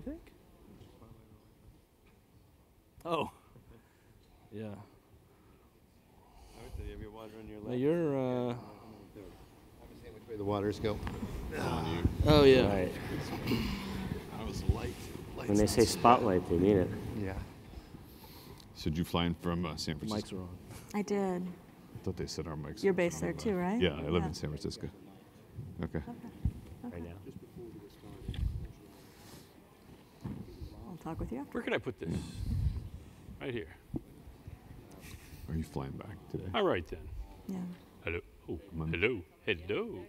think? Oh, yeah. You have your water on your left. Now you're, I haven't seen which way the waters go. oh yeah. Right. That was light. When they say spotlight, they mean it. Yeah. So did you fly in from San The Francisco? mics are on. I did. I thought they said our mics. You're were based from, there too, right? Yeah, I live in San Francisco. Okay. Right now. I'll talk with you after. Where can I put this? Right here. Are you flying back today? All right then. Yeah. Hello. Oh, Come on. hello. Hello.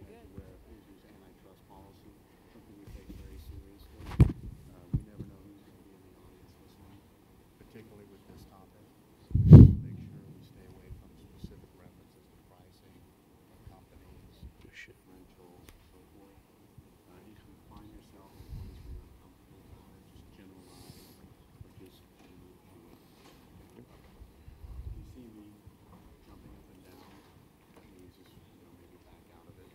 Particularly with this topic, make sure we stay away from specific references to pricing, companies, rentals, and so forth. If you find yourself in a place where you're uncomfortable about it, just generalize or just move through it. If you see me jumping up and down, that means just maybe back out of it.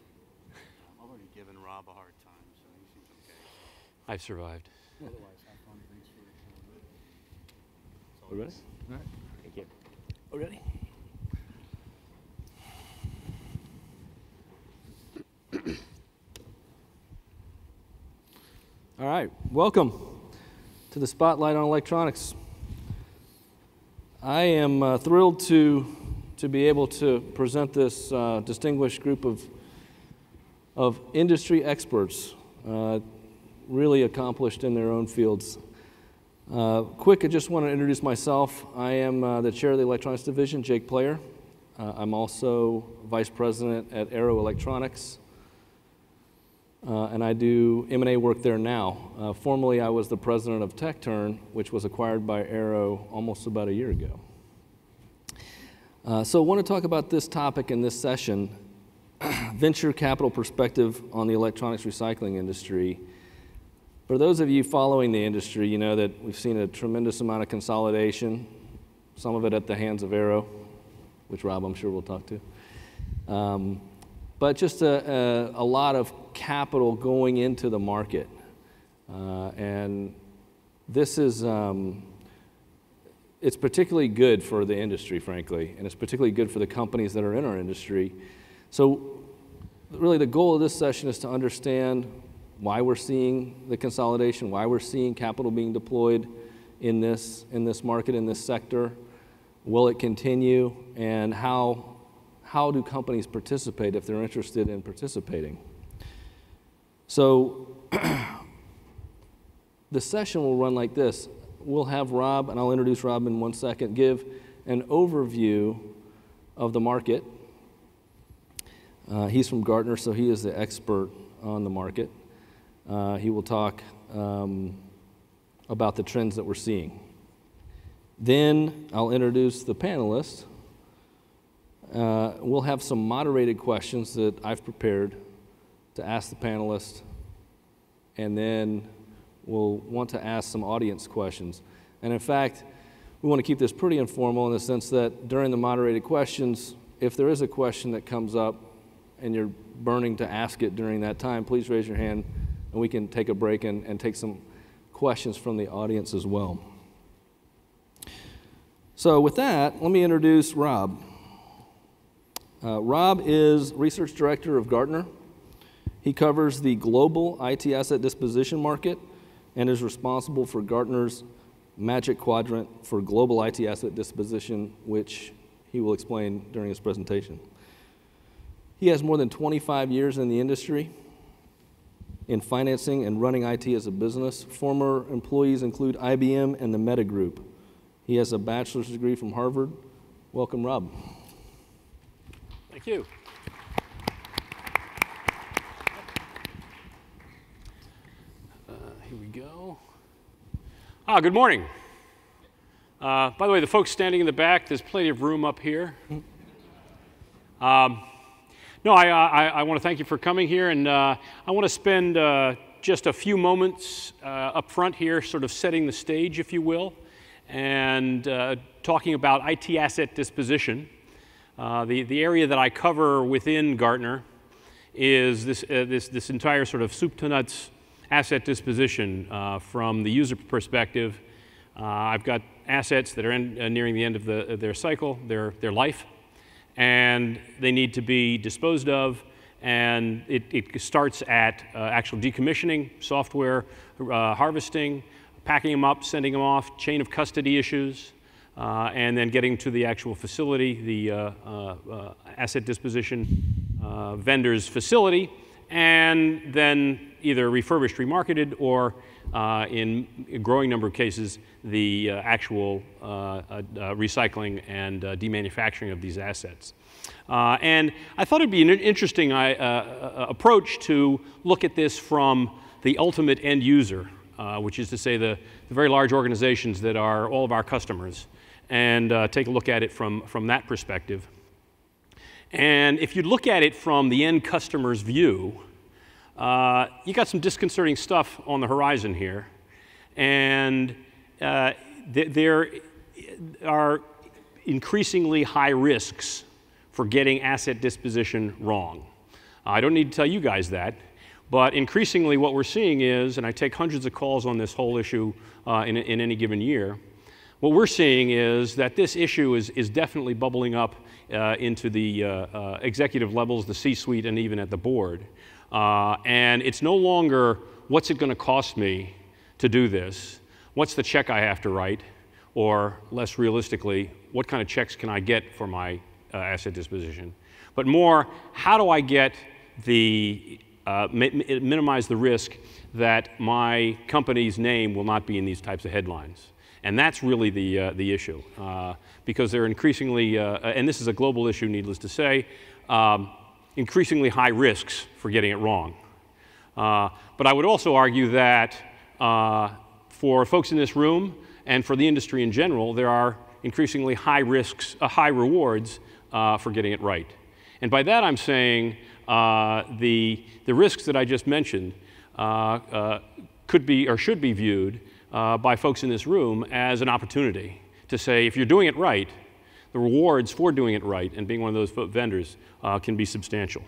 I've already given Rob a hard time, so he seems okay. I've survived. Otherwise, have fun. Thanks for We ready? Thank you. We ready? All right, welcome to the Spotlight on Electronics. I am thrilled to be able to present this distinguished group of industry experts, really accomplished in their own fields. Quick, I just want to introduce myself. I am the chair of the electronics division, Jake Player. I'm also vice president at Aero Electronics, and I do M&A work there now. Formerly, I was the president of TechTurn, which was acquired by Aero almost about a year ago. So I want to talk about this topic in this session, venture capital perspective on the electronics recycling industry. For those of you following the industry, you know that we've seen a tremendous amount of consolidation, some of it at the hands of Aero, which Rob, I'm sure we'll talk to. But just a lot of capital going into the market. And this is, it's particularly good for the industry, frankly, and it's particularly good for the companies that are in our industry. So really the goal of this session is to understand why we're seeing the consolidation, why we're seeing capital being deployed in this market, in this sector. Will it continue, and how do companies participate if they're interested in participating? So the session will run like this. We'll have Rob, and I'll introduce Rob in 1 second, give an overview of the market. He's from Gartner, so he is the expert on the market. He will talk about the trends that we're seeing. Then I'll introduce the panelists. We'll have some moderated questions that I've prepared to ask the panelists, and then we'll want to ask some audience questions. And in fact, we want to keep this pretty informal in the sense that during the moderated questions, if there is a question that comes up and you're burning to ask it during that time, please raise your hand and we can take a break and take some questions from the audience as well. So with that, let me introduce Rob. Rob is Research Director of Gartner. He covers the global IT asset disposition market and is responsible for Gartner's Magic Quadrant for global IT asset disposition, which he will explain during his presentation. He has more than 25 years in the industry in financing and running IT as a business. Former employees include IBM and the Meta Group. He has a bachelor's degree from Harvard. Welcome, Rob. Thank you. Here we go. Good morning. By the way, the folks standing in the back, there's plenty of room up here. No, I want to thank you for coming here, and I want to spend just a few moments up front here sort of setting the stage, if you will, and talking about IT asset disposition. The area that I cover within Gartner is this entire sort of soup to nuts asset disposition from the user perspective. I've got assets that are nearing the end of their cycle, their life, and they need to be disposed of. And it starts at actual decommissioning, software harvesting, packing them up, sending them off, chain of custody issues, and then getting to the actual facility, the asset disposition vendor's facility, and then either refurbished, remarketed, or in a growing number of cases, the actual recycling and demanufacturing of these assets. And I thought it'd be an interesting approach to look at this from the ultimate end user, which is to say the very large organizations that are all of our customers, and take a look at it from that perspective. And if you look at it from the end customer's view, you got some disconcerting stuff on the horizon here. And there are increasingly high risks for getting asset disposition wrong. I don't need to tell you guys that, but increasingly what we're seeing is, and I take hundreds of calls on this whole issue in any given year, what we're seeing is that this issue is definitely bubbling up into the executive levels, the C-suite, and even at the board. And it's no longer, what's it going to cost me to do this? What's the check I have to write? Or less realistically, what kind of checks can I get for my asset disposition? But more, how do I get the, minimize the risk that my company's name will not be in these types of headlines? And that's really the issue, because they're increasingly, and this is a global issue, needless to say, increasingly high risks for getting it wrong. But I would also argue that for folks in this room and for the industry in general, there are increasingly high risks, high rewards for getting it right. And by that I'm saying the risks that I just mentioned could be or should be viewed by folks in this room as an opportunity to say, if you're doing it right, the rewards for doing it right and being one of those vendors can be substantial.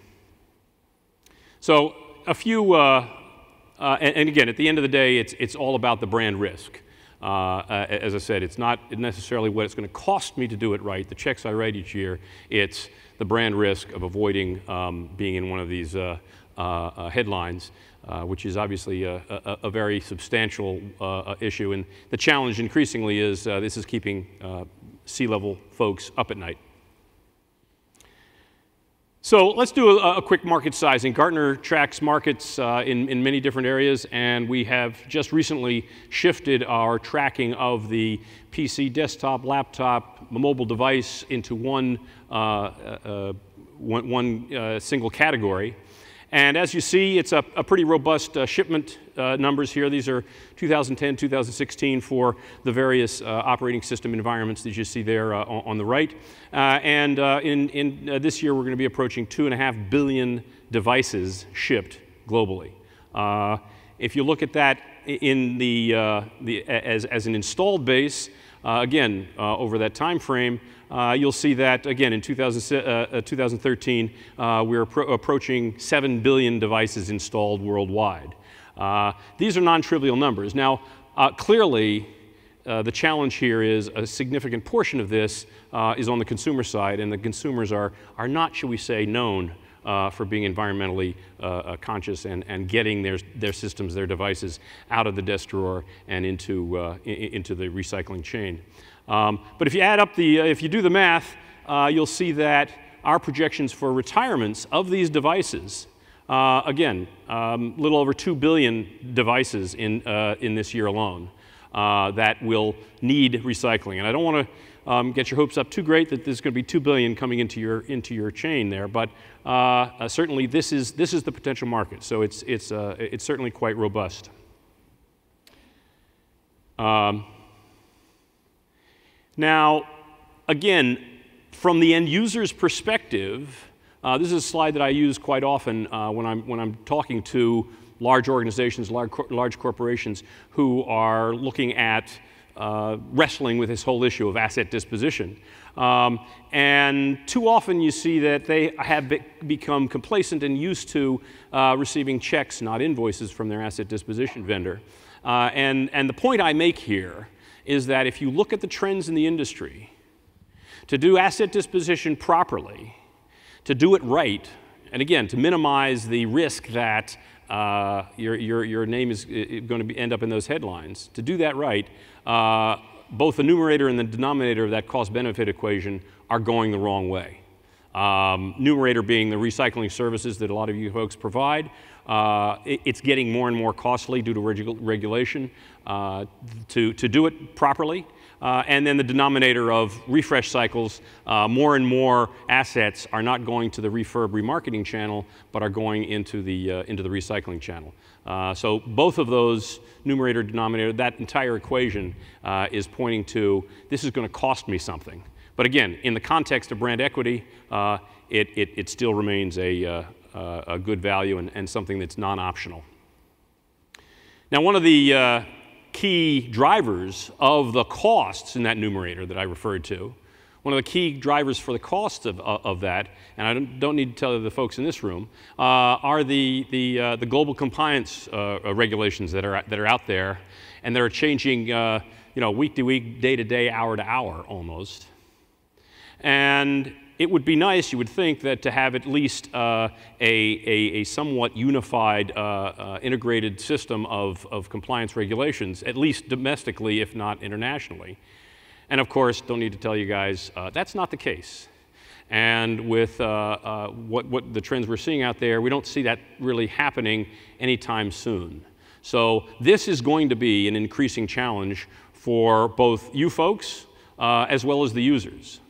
So a few, and again, at the end of the day, it's all about the brand risk. As I said, it's not necessarily what it's going to cost me to do it right, the checks I write each year, it's the brand risk of avoiding being in one of these headlines, which is obviously a very substantial issue. And the challenge increasingly is this is keeping C-level folks up at night. So let's do a quick market sizing. Gartner tracks markets in many different areas, and we have just recently shifted our tracking of the PC, desktop, laptop, mobile device into one single category. And as you see, it's a pretty robust shipment numbers here. These are 2010, 2016 for the various operating system environments that you see there on the right. And in this year, we're going to be approaching 2.5 billion devices shipped globally. If you look at that in as an installed base, again, over that time frame, you'll see that, again, in 2013, we're approaching 7 billion devices installed worldwide. These are non-trivial numbers. Now, clearly, the challenge here is a significant portion of this is on the consumer side, and the consumers are not, shall we say, known for being environmentally conscious and getting their systems, their devices out of the desk drawer and into the recycling chain. But if you add up if you do the math, you'll see that our projections for retirements of these devices, again, a little over 2 billion devices in this year alone that will need recycling. And I don't want to get your hopes up too great that there's going to be 2 billion coming into your chain there, but certainly this is the potential market. So it's certainly quite robust. Now, again, from the end user's perspective, this is a slide that I use quite often when I'm talking to large organizations, large corporations who are looking at wrestling with this whole issue of asset disposition. And too often you see that they have become complacent and used to receiving checks, not invoices, from their asset disposition vendor. And the point I make here is that if you look at the trends in the industry, to do asset disposition properly, to do it right, and again, to minimize the risk that your name is going to end up in those headlines, to do that right, both the numerator and the denominator of that cost-benefit equation are going the wrong way. Numerator being the recycling services that a lot of you folks provide. It's getting more and more costly due to regulation to do it properly. And then the denominator of refresh cycles, more and more assets are not going to the refurb remarketing channel, but are going into the recycling channel. So both of those, numerator, denominator, that entire equation is pointing to this is going to cost me something. But again, in the context of brand equity, it still remains a good value and something that's non-optional. Now, one of the key drivers of the costs in that numerator that I referred to, one of the key drivers for the cost of that, and I don't need to tell the folks in this room, are the global compliance regulations that are out there, and they're changing week to week, day to day, hour to hour almost. And it would be nice, you would think, that to have at least a somewhat unified, integrated system of compliance regulations, at least domestically, if not internationally. And of course, don't need to tell you guys, that's not the case. And with what the trends we're seeing out there, we don't see that really happening anytime soon. So this is going to be an increasing challenge for both you folks as well as the users.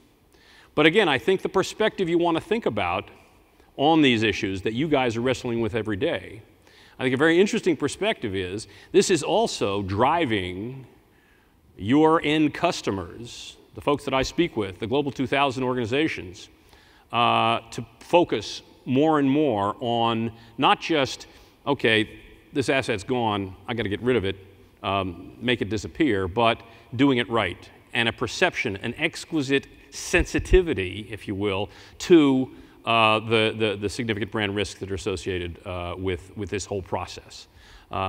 But again, I think the perspective you want to think about on these issues that you guys are wrestling with every day, I think a very interesting perspective is this is also driving your end customers, the folks that I speak with, the Global 2000 organizations, to focus more and more on not just, okay, this asset's gone, I got to get rid of it, make it disappear, but doing it right. And a perception, an exquisite sensitivity, if you will, to the significant brand risks that are associated with this whole process.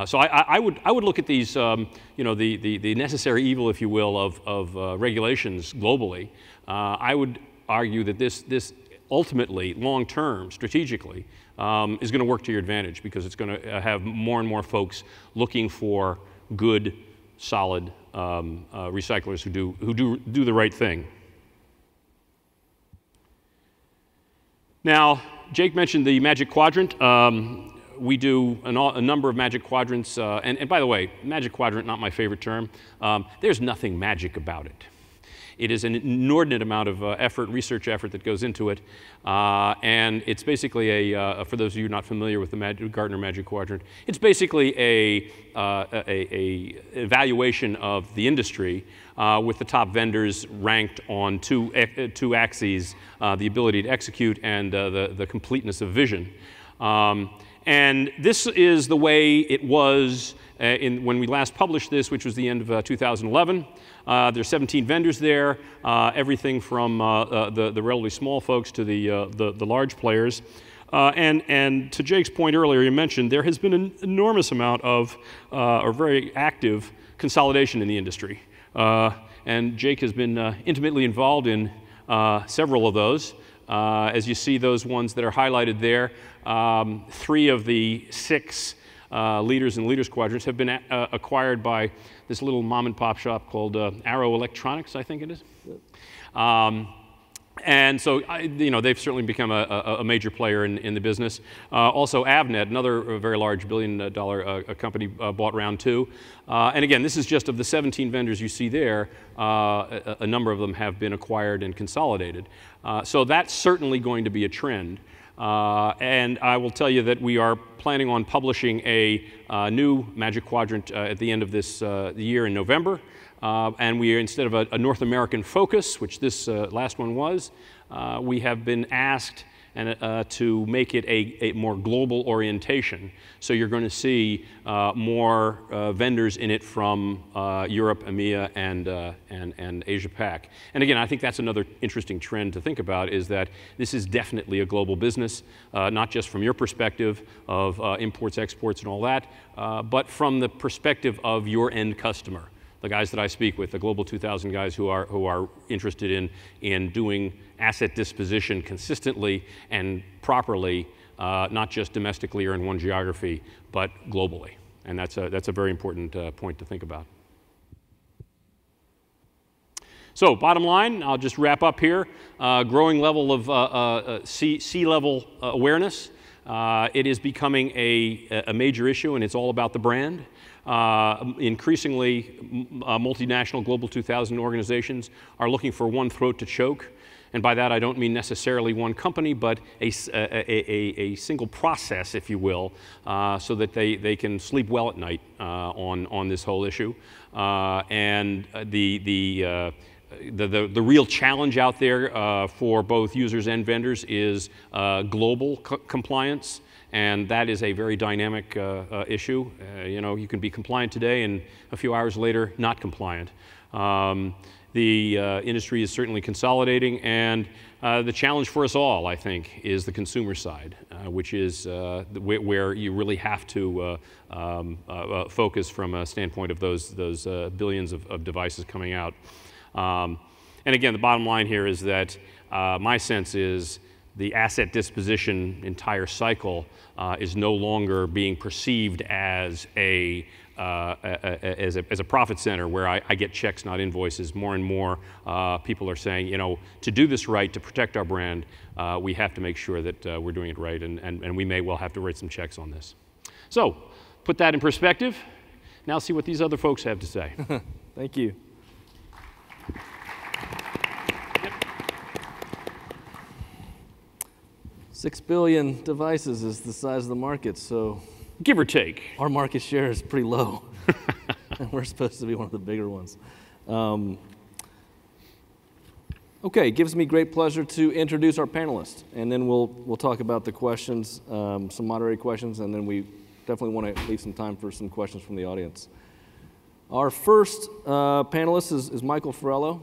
So I would look at these, the necessary evil, if you will, of regulations globally. I would argue that this ultimately, long term, strategically, is going to work to your advantage because it's going to have more and more folks looking for good, solid recyclers who do the right thing. Now, Jake mentioned the Magic Quadrant. We do a number of Magic Quadrants. And by the way, Magic Quadrant, not my favorite term. There's nothing magic about it. It is an inordinate amount of research effort that goes into it. And it's basically for those of you not familiar with the Gartner Magic Quadrant, it's basically a evaluation of the industry with the top vendors ranked on two axes, the ability to execute and the completeness of vision. And this is the way it was when we last published this, which was the end of 2011. There's 17 vendors there, everything from the relatively small folks to the large players. And to Jake's point earlier, you mentioned there has been an enormous amount of, or very active consolidation in the industry. And Jake has been intimately involved in several of those. As you see those ones that are highlighted there, 3 of the 6 leaders in Leaders Quadrants have been acquired by this little mom and pop shop called Arrow Electronics, I think it is. And so, they've certainly become a major player in the business. Also, Avnet, another very large billion-dollar company, bought round 2. And again, this is just of the 17 vendors you see there, a number of them have been acquired and consolidated. So that's certainly going to be a trend. And I will tell you that we are planning on publishing a new Magic Quadrant at the end of this year in November. And we are, instead of a North American focus, which this last one was, we have been asked and to make it a more global orientation. So you're going to see more vendors in it from Europe, EMEA, and Asia Pac. And again, I think that's another interesting trend to think about, is that this is definitely a global business, not just from your perspective of imports, exports, and all that, but from the perspective of your end customer. The guys that I speak with, the Global 2000 guys who are interested in doing asset disposition consistently and properly, not just domestically or in one geography, but globally. And that's a very important point to think about. So bottom line, I'll just wrap up here. Growing level of sea level awareness. It is becoming a major issue, and it's all about the brand. Increasingly, multinational Global 2000 organizations are looking for one throat to choke. And by that, I don't mean necessarily one company, but a single process, if you will, so that they can sleep well at night on this whole issue. And the real challenge out there for both users and vendors is global compliance. And that is a very dynamic issue. You know, you can be compliant today and a few hours later not compliant. The industry is certainly consolidating, and the challenge for us all, I think, is the consumer side, which is where you really have to focus from a standpoint of those billions of devices coming out. And again, the bottom line here is that my sense is the asset disposition entire cycle is no longer being perceived as a profit center where I get checks, not invoices. More and more people are saying, you know, to do this right, to protect our brand, we have to make sure that we're doing it right, and we may well have to write some checks on this. So, put that in perspective. Now see what these other folks have to say. Thank you. 6 billion devices is the size of the market, so Give or take. our market share is pretty low. And we're supposed to be one of the bigger ones. Okay, it gives me great pleasure to introduce our panelists, and then we'll talk about the questions, some moderated questions, and then we definitely want to leave some time for some questions from the audience. Our first panelist is Michael Farello.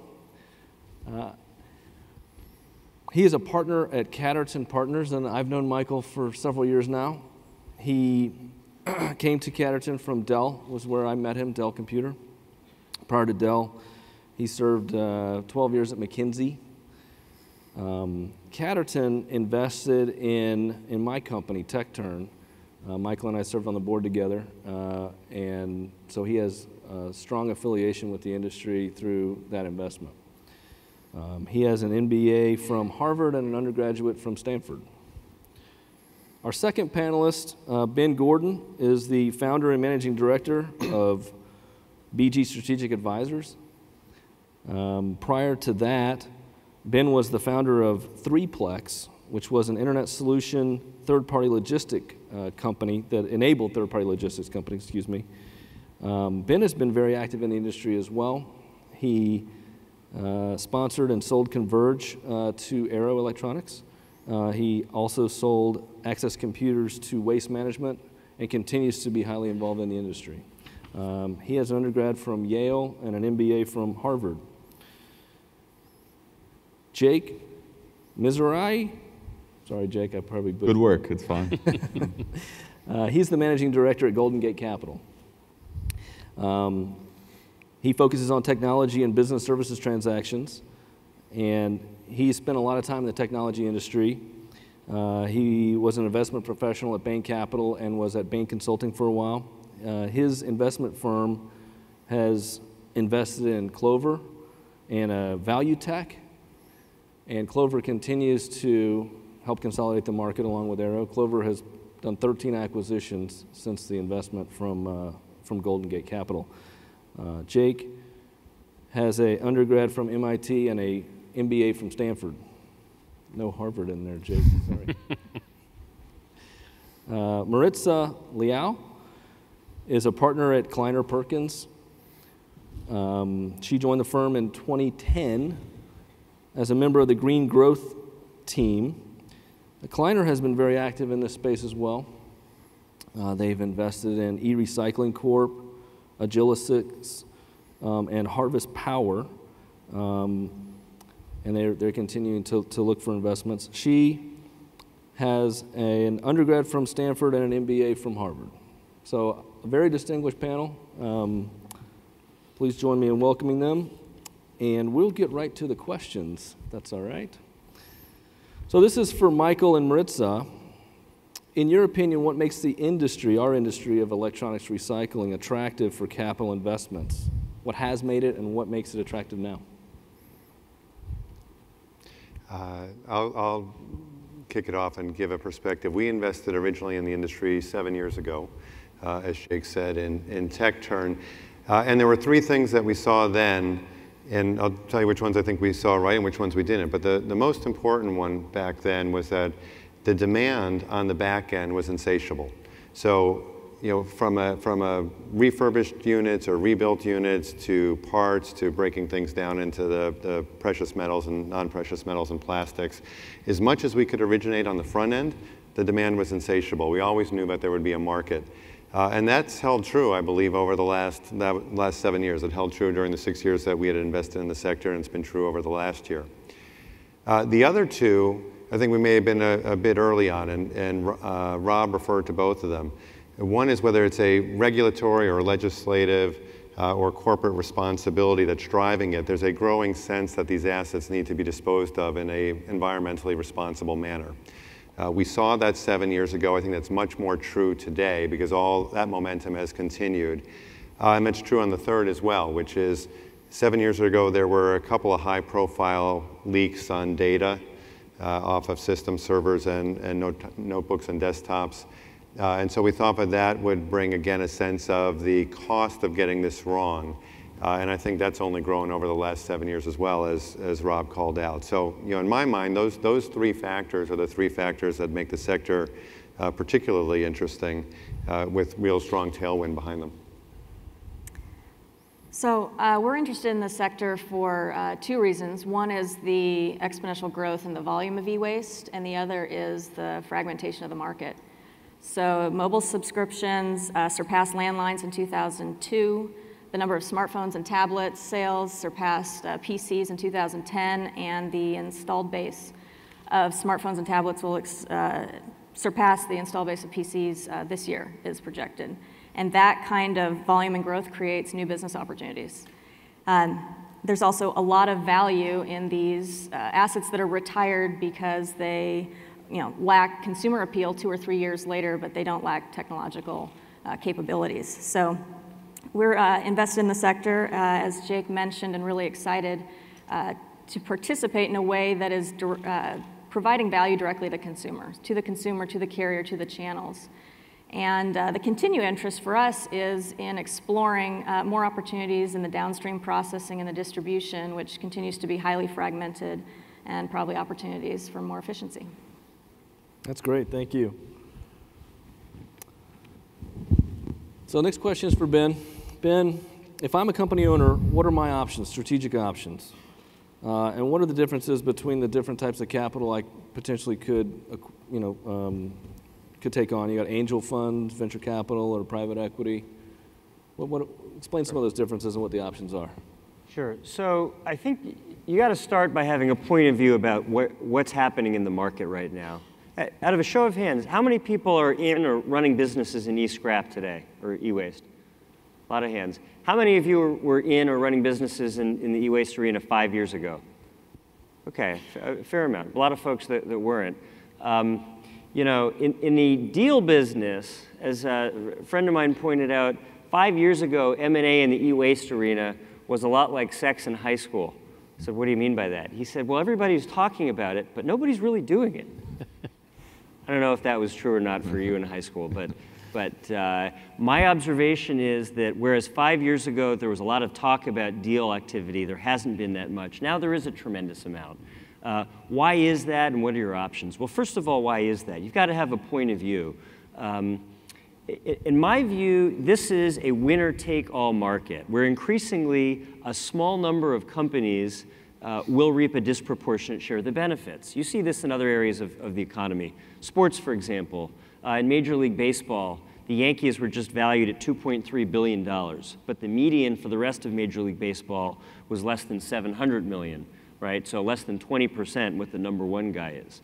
He is a partner at Catterton Partners, and I've known Michael for several years now. He came to Catterton from Dell, was where I met him, Dell Computer. Prior to Dell, he served 12 years at McKinsey. Catterton invested in my company, TechTurn. Michael and I served on the board together, and so he has a strong affiliation with the industry through that investment. He has an MBA from Harvard and an undergraduate from Stanford. Our second panelist, Ben Gordon, is the founder and managing director of BG Strategic Advisors. Prior to that, Ben was the founder of 3Plex, which was an internet solution third-party logistic company that enabled third-party logistics companies, excuse me. Ben has been very active in the industry as well. He sponsored and sold Converge to Aero Electronics. He also sold Access Computers to Waste Management and continues to be highly involved in the industry. He has an undergrad from Yale and an MBA from Harvard. Jake Mizrahi. Sorry, Jake, I probably butchered. Good work. It's fine. He's the managing director at Golden Gate Capital. He focuses on technology and business services transactions, and he spent a lot of time in the technology industry. He was an investment professional at Bain Capital and was at Bain Consulting for a while. His investment firm has invested in Clover and Value Tech, and Clover continues to help consolidate the market along with Aero. Clover has done 13 acquisitions since the investment from Golden Gate Capital. Jake has an undergrad from MIT and a MBA from Stanford. No Harvard in there, Jake, sorry. Maritza Liao is a partner at Kleiner Perkins. She joined the firm in 2010 as a member of the Green Growth team. Kleiner has been very active in this space as well. They've invested in E-Recycling Corp., Agilysix, and Harvest Power, and they're continuing to look for investments. She has an undergrad from Stanford and an MBA from Harvard. So a very distinguished panel. Please join me in welcoming them, and we'll get right to the questions, if that's all right. So this is for Michael and Maritza. In your opinion, what makes the industry, our industry of electronics recycling, attractive for capital investments? What has made it and what makes it attractive now? I'll kick it off and give a perspective. We invested originally in the industry 7 years ago, as Jake said, in TechTurn. And there were three things that we saw then, and I'll tell you which ones I think we saw right and which ones we didn't. But the most important one back then was that the demand on the back end was insatiable. So, from a refurbished units or rebuilt units to parts to breaking things down into the precious metals and non-precious metals and plastics, as much as we could originate on the front end, the demand was insatiable. We always knew that there would be a market. And that's held true, I believe, over the last 7 years. It held true during the 6 years that we had invested in the sector, and it's been true over the last year. The other two, I think we may have been a bit early on, and Rob referred to both of them. One is whether it's a regulatory or legislative or corporate responsibility that's driving it. There's a growing sense that these assets need to be disposed of in an environmentally responsible manner. We saw that 7 years ago. I think that's much more true today because all that momentum has continued. And that's true on the third as well, which is 7 years ago there were a couple of high-profile leaks on data off of system servers and notebooks and desktops. And so we thought that would bring, again, a sense of the cost of getting this wrong. And I think that's only grown over the last 7 years as well, as Rob called out. So, in my mind, those three factors are the three factors that make the sector particularly interesting with real strong tailwind behind them. So we're interested in the sector for two reasons. One is the exponential growth in the volume of e-waste, and the other is the fragmentation of the market. So mobile subscriptions surpassed landlines in 2002. The number of smartphones and tablets sales surpassed PCs in 2010, and the installed base of smartphones and tablets will surpass the installed base of PCs this year, is projected. And that kind of volume and growth creates new business opportunities. There's also a lot of value in these assets that are retired because they lack consumer appeal 2 or 3 years later, but they don't lack technological capabilities. So we're invested in the sector, as Jake mentioned, and really excited to participate in a way that is providing value directly to consumers, to the carrier, to the channels. And the continued interest for us is in exploring more opportunities in the downstream processing and the distribution, which continues to be highly fragmented, and probably opportunities for more efficiency. That's great, thank you. So next question is for Ben. Ben, if I'm a company owner, what are my options, strategic options? And what are the differences between the different types of capital I potentially could take on? You got angel funds, venture capital, or private equity. Explain some of those differences and what the options are. Sure. So I think you got to start by having a point of view about what's happening in the market right now. Out of a show of hands, how many people are in or running businesses in e-scrap today, or e-waste? A lot of hands. How many of you were in or running businesses in the e-waste arena 5 years ago? Okay, a fair amount. A lot of folks that weren't. In the deal business, as a friend of mine pointed out, 5 years ago, M&A in the e-waste arena was a lot like sex in high school. I said, what do you mean by that? He said, well, everybody's talking about it, but nobody's really doing it. I don't know if that was true or not for you in high school, but my observation is that whereas 5 years ago there was a lot of talk about deal activity, there hasn't been that much. Now there is a tremendous amount. Why is that, and what are your options? Well, first of all, why is that? You've got to have a point of view. In my view, this is a winner-take-all market, where increasingly a small number of companies will reap a disproportionate share of the benefits. You see this in other areas of the economy. Sports, for example. In Major League Baseball, the Yankees were just valued at $2.3 billion, but the median for the rest of Major League Baseball was less than $700 million, right? So less than 20% what the #1 guy is.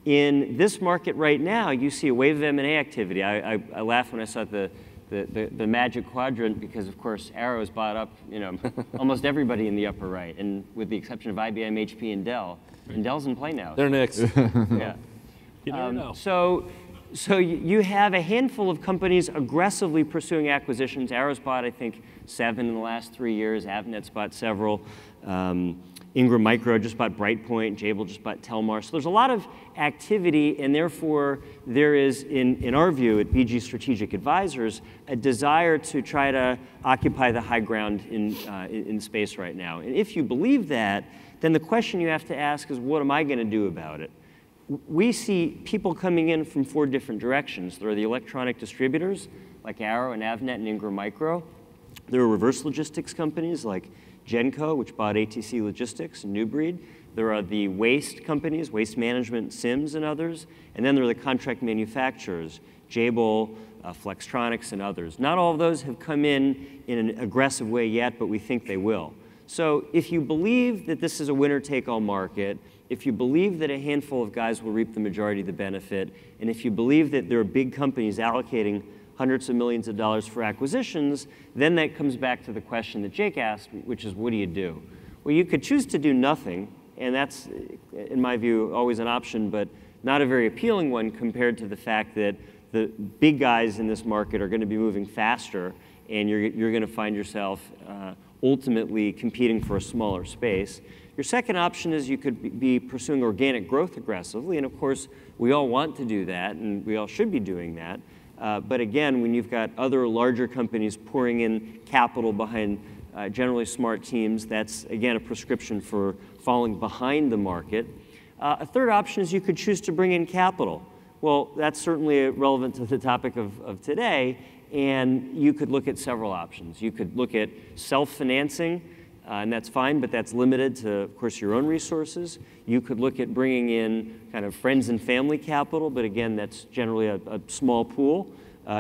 In this market right now, you see a wave of M&A activity. I laughed when I saw the magic quadrant because, of course, Arrow has bought up, almost everybody in the upper right, and with the exception of IBM, HP, and Dell. And Dell's in play now. They're next. Yeah. You never know. So you have a handful of companies aggressively pursuing acquisitions. Arrow's bought, I think, 7 in the last 3 years. Avnet's bought several. Ingram Micro just bought Brightpoint. Jabil just bought Telmar. So there's a lot of activity, and therefore there is, in our view at BG Strategic Advisors, a desire to try to occupy the high ground in space right now. And if you believe that, then the question you have to ask is, what am I going to do about it? We see people coming in from 4 different directions. There are the electronic distributors, like Arrow and Avnet and Ingram Micro. There are reverse logistics companies like Genco, which bought ATC Logistics and New Breed. There are the waste companies, Waste Management, Sims, and others. And then there are the contract manufacturers, Jabil, Flextronics, and others. Not all of those have come in an aggressive way yet, but we think they will. So if you believe that this is a winner-take-all market, if you believe that a handful of guys will reap the majority of the benefit, and if you believe that there are big companies allocating hundreds of millions of dollars for acquisitions, then that comes back to the question that Jake asked, which is, what do you do? Well, you could choose to do nothing, and that's, in my view, always an option, but not a very appealing one compared to the fact that the big guys in this market are going to be moving faster, and you're going to find yourself ultimately competing for a smaller space. Your second option is you could be pursuing organic growth aggressively, and of course, we all want to do that, and we all should be doing that. But again, when you've got other larger companies pouring in capital behind generally smart teams, that's, again, a prescription for falling behind the market. A third option is you could choose to bring in capital. Well, that's certainly relevant to the topic of today, and you could look at several options. You could look at self-financing, and that's fine, but that's limited to, of course, your own resources. You could look at bringing in kind of friends and family capital, but again, that's generally a small pool.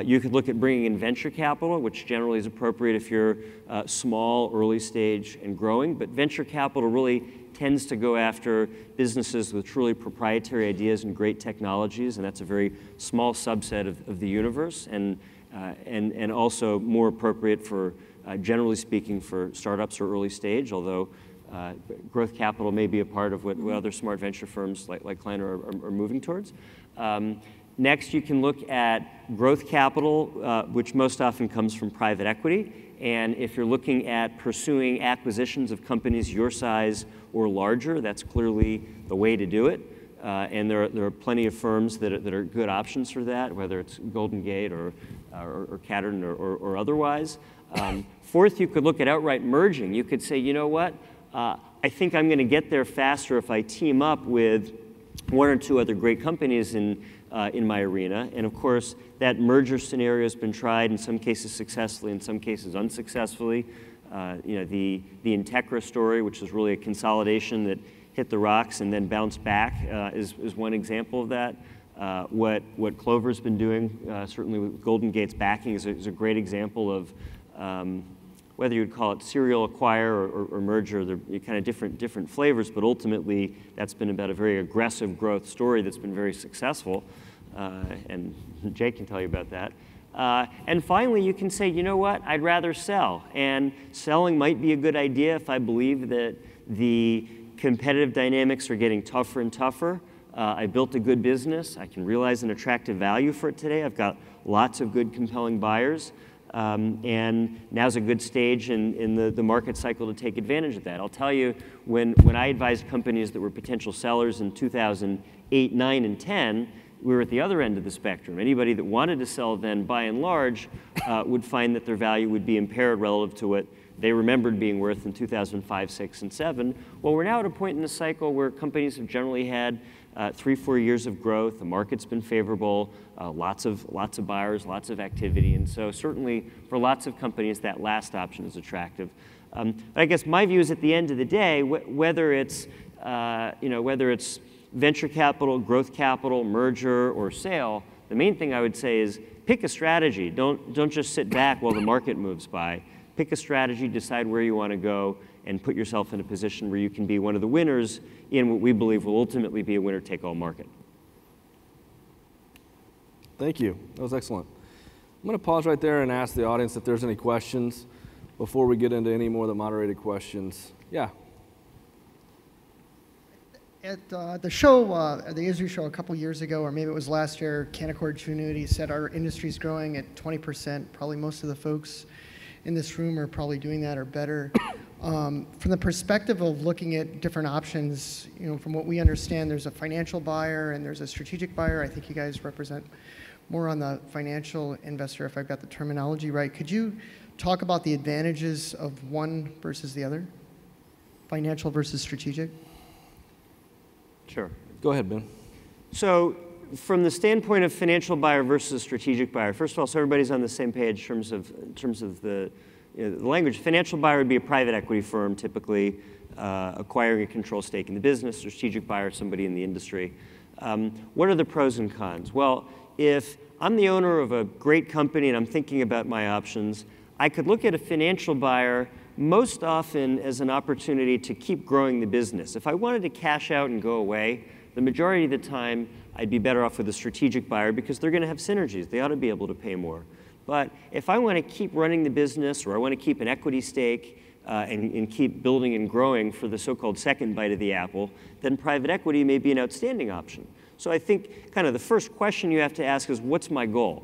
You could look at bringing in venture capital, which generally is appropriate if you're small, early stage, and growing. But venture capital really tends to go after businesses with truly proprietary ideas and great technologies, and that's a very small subset of the universe, and also more appropriate for, generally speaking, for startups or early stage, although growth capital may be a part of what other smart venture firms like Kleiner are moving towards. Next, you can look at growth capital, which most often comes from private equity. And if you're looking at pursuing acquisitions of companies your size or larger, that's clearly the way to do it. And there are plenty of firms that are good options for that, whether it's Golden Gate or Caterton or otherwise. Fourth, you could look at outright merging. You could say, you know what, I think I'm going to get there faster if I team up with 1 or 2 other great companies in my arena. And of course, that merger scenario has been tried in some cases successfully, in some cases unsuccessfully. The Integra story, which is really a consolidation that hit the rocks and then bounced back, is one example of that. What Clover's been doing, certainly with Golden Gate's backing, is a great example of whether you'd call it serial acquire or merger. They're kind of different flavors, but ultimately that's been about a very aggressive growth story that's been very successful, and Jake can tell you about that. And finally, you can say, you know what, I'd rather sell, and selling might be a good idea if I believe that the competitive dynamics are getting tougher and tougher. I built a good business. I can realize an attractive value for it today. I've got lots of good, compelling buyers. And now's a good stage in the market cycle to take advantage of that. I'll tell you, when I advised companies that were potential sellers in 2008, 9, and 10, we were at the other end of the spectrum. Anybody that wanted to sell then, by and large, would find that their value would be impaired relative to what they remembered being worth in 2005, 6, and 7. Well, we're now at a point in the cycle where companies have generally had 3-4 years of growth. The market's been favorable, lots of buyers, lots of activity, and so certainly for lots of companies that last option is attractive. But I guess my view is at the end of the day, whether it's venture capital, growth capital, merger, or sale, the main thing I would say is pick a strategy. Don't just sit back while the market moves by. Pick a strategy, decide where you want to go, and put yourself in a position where you can be one of the winners in what we believe will ultimately be a winner-take-all market. Thank you. That was excellent. I'm going to pause right there and ask the audience if there's any questions before we get into any more of the moderated questions. Yeah. At the show, the ISRI show a couple years ago, or maybe it was last year, Canaccord Genuity said our industry's growing at 20%. Probably most of the folks in this room are probably doing that or better. From the perspective of looking at different options, from what we understand, there's a financial buyer and there's a strategic buyer. I think you guys represent more on the financial investor, if I've got the terminology right. Could you talk about the advantages of one versus the other? Financial versus strategic? Sure. Go ahead, Ben. So from the standpoint of financial buyer versus strategic buyer, first of all, so everybody's on the same page in terms of the language. Financial buyer would be a private equity firm, typically acquiring a control stake in the business. Strategic buyer, somebody in the industry. What are the pros and cons? Well, if I'm the owner of a great company and I'm thinking about my options, I could look at a financial buyer most often as an opportunity to keep growing the business. If I wanted to cash out and go away, the majority of the time I'd be better off with a strategic buyer because they're going to have synergies. They ought to be able to pay more. But if I want to keep running the business, or I want to keep an equity stake and keep building and growing for the so-called second bite of the apple, then private equity may be an outstanding option. So I think kind of the first question you have to ask is, what's my goal?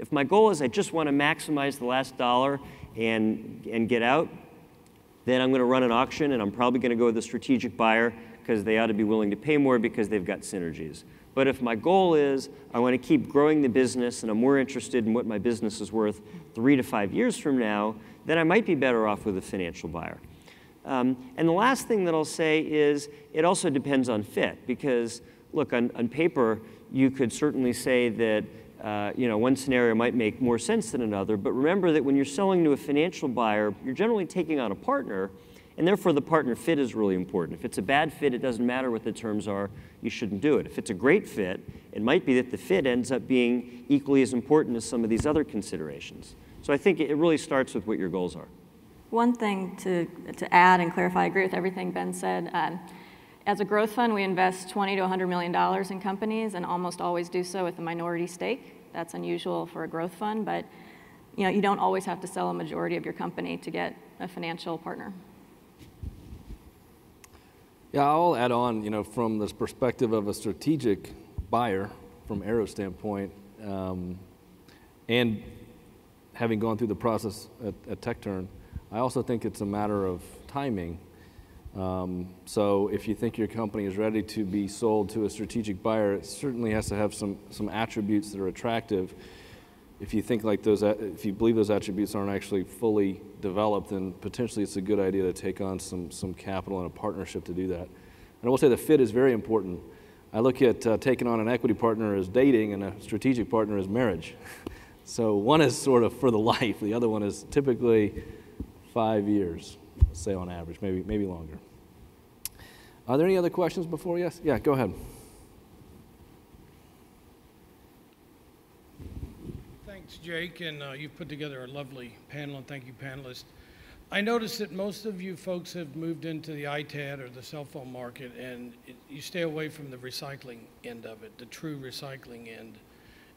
If my goal is I just want to maximize the last dollar and get out, then I'm going to run an auction, and I'm probably going to go with a strategic buyer because they ought to be willing to pay more because they've got synergies. But if my goal is I want to keep growing the business and I'm more interested in what my business is worth 3 to 5 years from now, then I might be better off with a financial buyer. And the last thing that I'll say is it also depends on fit because, look, on paper, you could certainly say that one scenario might make more sense than another, but remember that when you're selling to a financial buyer, you're generally taking on a partner, and therefore the partner fit is really important. If it's a bad fit, it doesn't matter what the terms are, you shouldn't do it. If it's a great fit, it might be that the fit ends up being equally as important as some of these other considerations. So I think it really starts with what your goals are. One thing to add and clarify, I agree with everything Ben said. As a growth fund, we invest $20 to $100 million in companies and almost always do so with a minority stake. That's unusual for a growth fund, but you don't always have to sell a majority of your company to get a financial partner. Yeah, I'll add on, from this perspective of a strategic buyer from Arrow's standpoint, and having gone through the process at TechTurn, I also think it's a matter of timing. So if you think your company is ready to be sold to a strategic buyer, it certainly has to have some attributes that are attractive. If you think if you believe those attributes aren't actually fully developed, then potentially it's a good idea to take on some capital and a partnership to do that. And I will say the fit is very important. I look at taking on an equity partner as dating and a strategic partner as marriage. So one is sort of for the life, the other one is typically 5 years, say on average, maybe longer. Are there any other questions before? Yes? Yeah, go ahead. Thanks, Jake, and you've put together a lovely panel, and thank you, panelists. I noticed that most of you folks have moved into the iPad or the cell phone market, and you stay away from the recycling end of it, the true recycling end,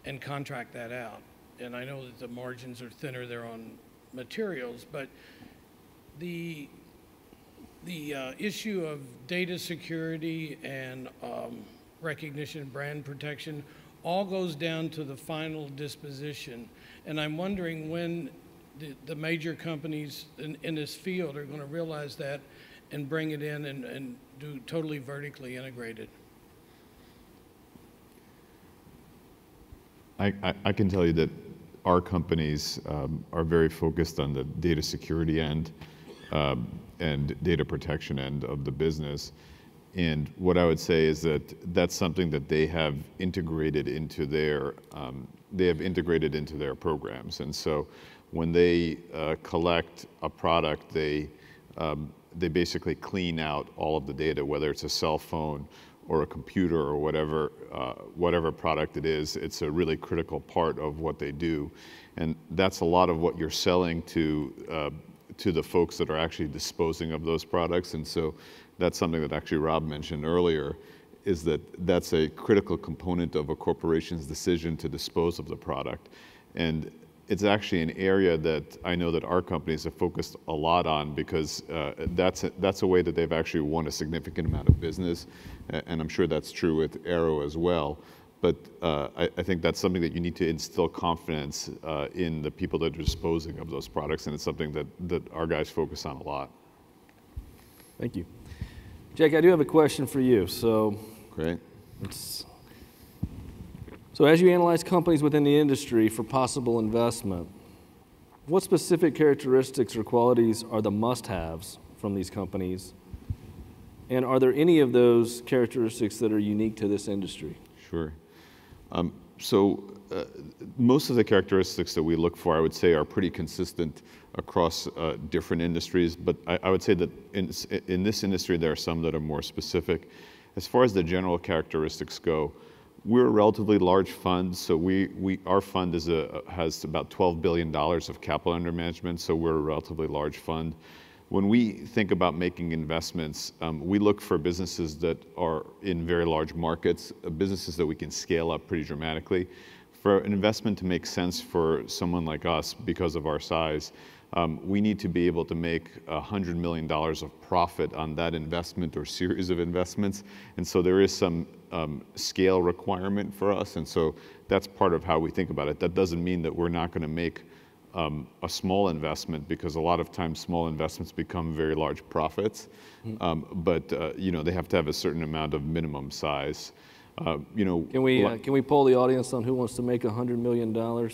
and contract that out. And I know that the margins are thinner there on materials, but the issue of data security and recognition, brand protection, all goes down to the final disposition. And I'm wondering when the major companies in this field are going to realize that and bring it in and do totally vertically integrated. I can tell you that our companies are very focused on the data security end and data protection end of the business. And what I would say is that that's something that they have integrated into their programs. And so when they collect a product, they they basically clean out all of the data, whether it's a cell phone or a computer or whatever product it is. It's a really critical part of what they do. And that's a lot of what you're selling to the folks that are actually disposing of those products. And so that's something that actually Rob mentioned earlier, is that that's a critical component of a corporation's decision to dispose of the product. And it's actually an area that I know that our companies have focused a lot on, because that's a way that they've actually won a significant amount of business, and I'm sure that's true with Aero as well. But I think that's something that you need to instill confidence in the people that are disposing of those products, and it's something that our guys focus on a lot. Thank you. Jake, I do have a question for you. So, great. So as you analyze companies within the industry for possible investment, what specific characteristics or qualities are the must-haves from these companies? And are there any of those characteristics that are unique to this industry? Sure. Most of the characteristics that we look for, I would say, are pretty consistent across different industries, but I would say that in this industry, there are some that are more specific. As far as the general characteristics go, we're a relatively large fund, so our fund has about $12 billion of capital under management, so we're a relatively large fund. When we think about making investments, we look for businesses that are in very large markets, businesses that we can scale up pretty dramatically. For an investment to make sense for someone like us, because of our size, we need to be able to make $100 million of profit on that investment or series of investments. And so there is some scale requirement for us. And so that's part of how we think about it. That doesn't mean that we're not going to make a small investment, because a lot of times small investments become very large profits. But they have to have a certain amount of minimum size. Can we poll the audience on who wants to make $100 million? Or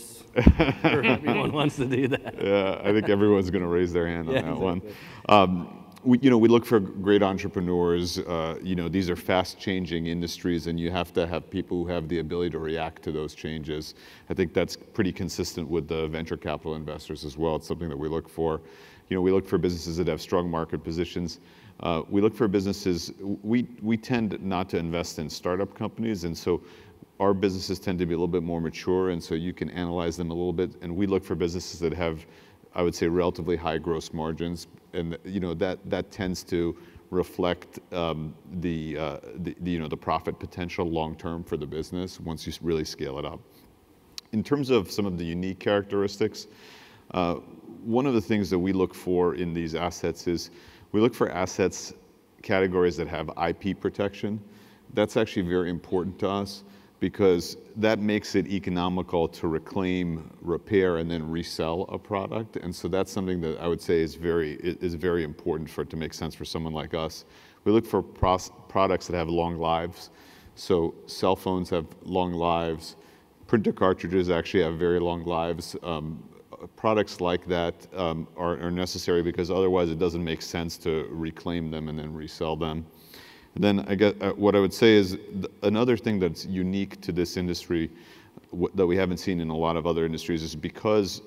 everyone wants to do that. Yeah, I think everyone's going to raise their hand on that exactly. One. We look for great entrepreneurs. These are fast-changing industries, and you have to have people who have the ability to react to those changes. I think that's pretty consistent with the venture capital investors as well. It's something that we look for. We look for businesses that have strong market positions. We look for businesses, we tend not to invest in startup companies, and so our businesses tend to be a little bit more mature, and so you can analyze them a little bit. And we look for businesses that have, I would say, relatively high gross margins, and that tends to reflect the profit potential long term for the business once you really scale it up. In terms of some of the unique characteristics, one of the things that we look for in these assets is we look for assets categories that have IP protection. That's actually very important to us, because that makes it economical to reclaim, repair, and then resell a product. And so that's something that I would say is very important for it to make sense for someone like us. We look for products that have long lives. So cell phones have long lives. Printer cartridges actually have very long lives. Products like that are necessary, because otherwise it doesn't make sense to reclaim them and then resell them. And then what I would say is another thing that's unique to this industry that we haven't seen in a lot of other industries is because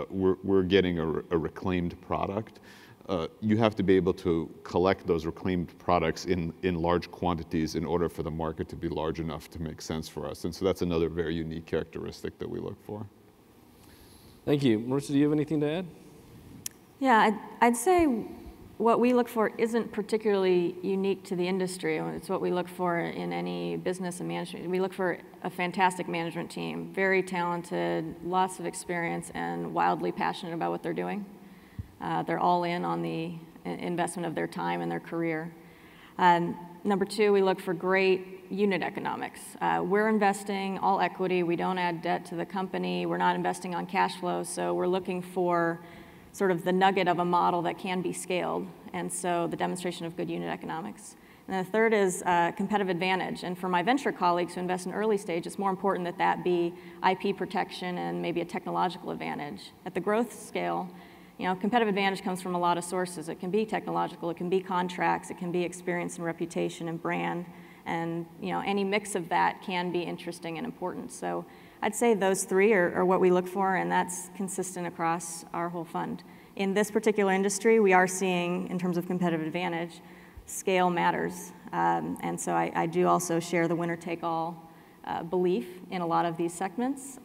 we're getting a reclaimed product. You have to be able to collect those reclaimed products in large quantities in order for the market to be large enough to make sense for us. And so that's another very unique characteristic that we look for. Thank you. Marissa, do you have anything to add? Yeah, I'd say what we look for isn't particularly unique to the industry. It's what we look for in any business and management. We look for a fantastic management team, very talented, lots of experience, and wildly passionate about what they're doing. They're all in on the investment of their time and their career. Number two, we look for great unit economics. We're investing all equity. We don't add debt to the company. We're not investing on cash flow. So we're looking for sort of the nugget of a model that can be scaled. And so the demonstration of good unit economics. And the third is competitive advantage. And for my venture colleagues who invest in early stage, it's more important that that be IP protection and maybe a technological advantage. At the growth scale, competitive advantage comes from a lot of sources. It can be technological, it can be contracts, it can be experience and reputation and brand. And any mix of that can be interesting and important. So I'd say those three are what we look for, and that's consistent across our whole fund. In this particular industry, we are seeing, in terms of competitive advantage, scale matters. And so I do also share the winner-take-all belief in a lot of these segments,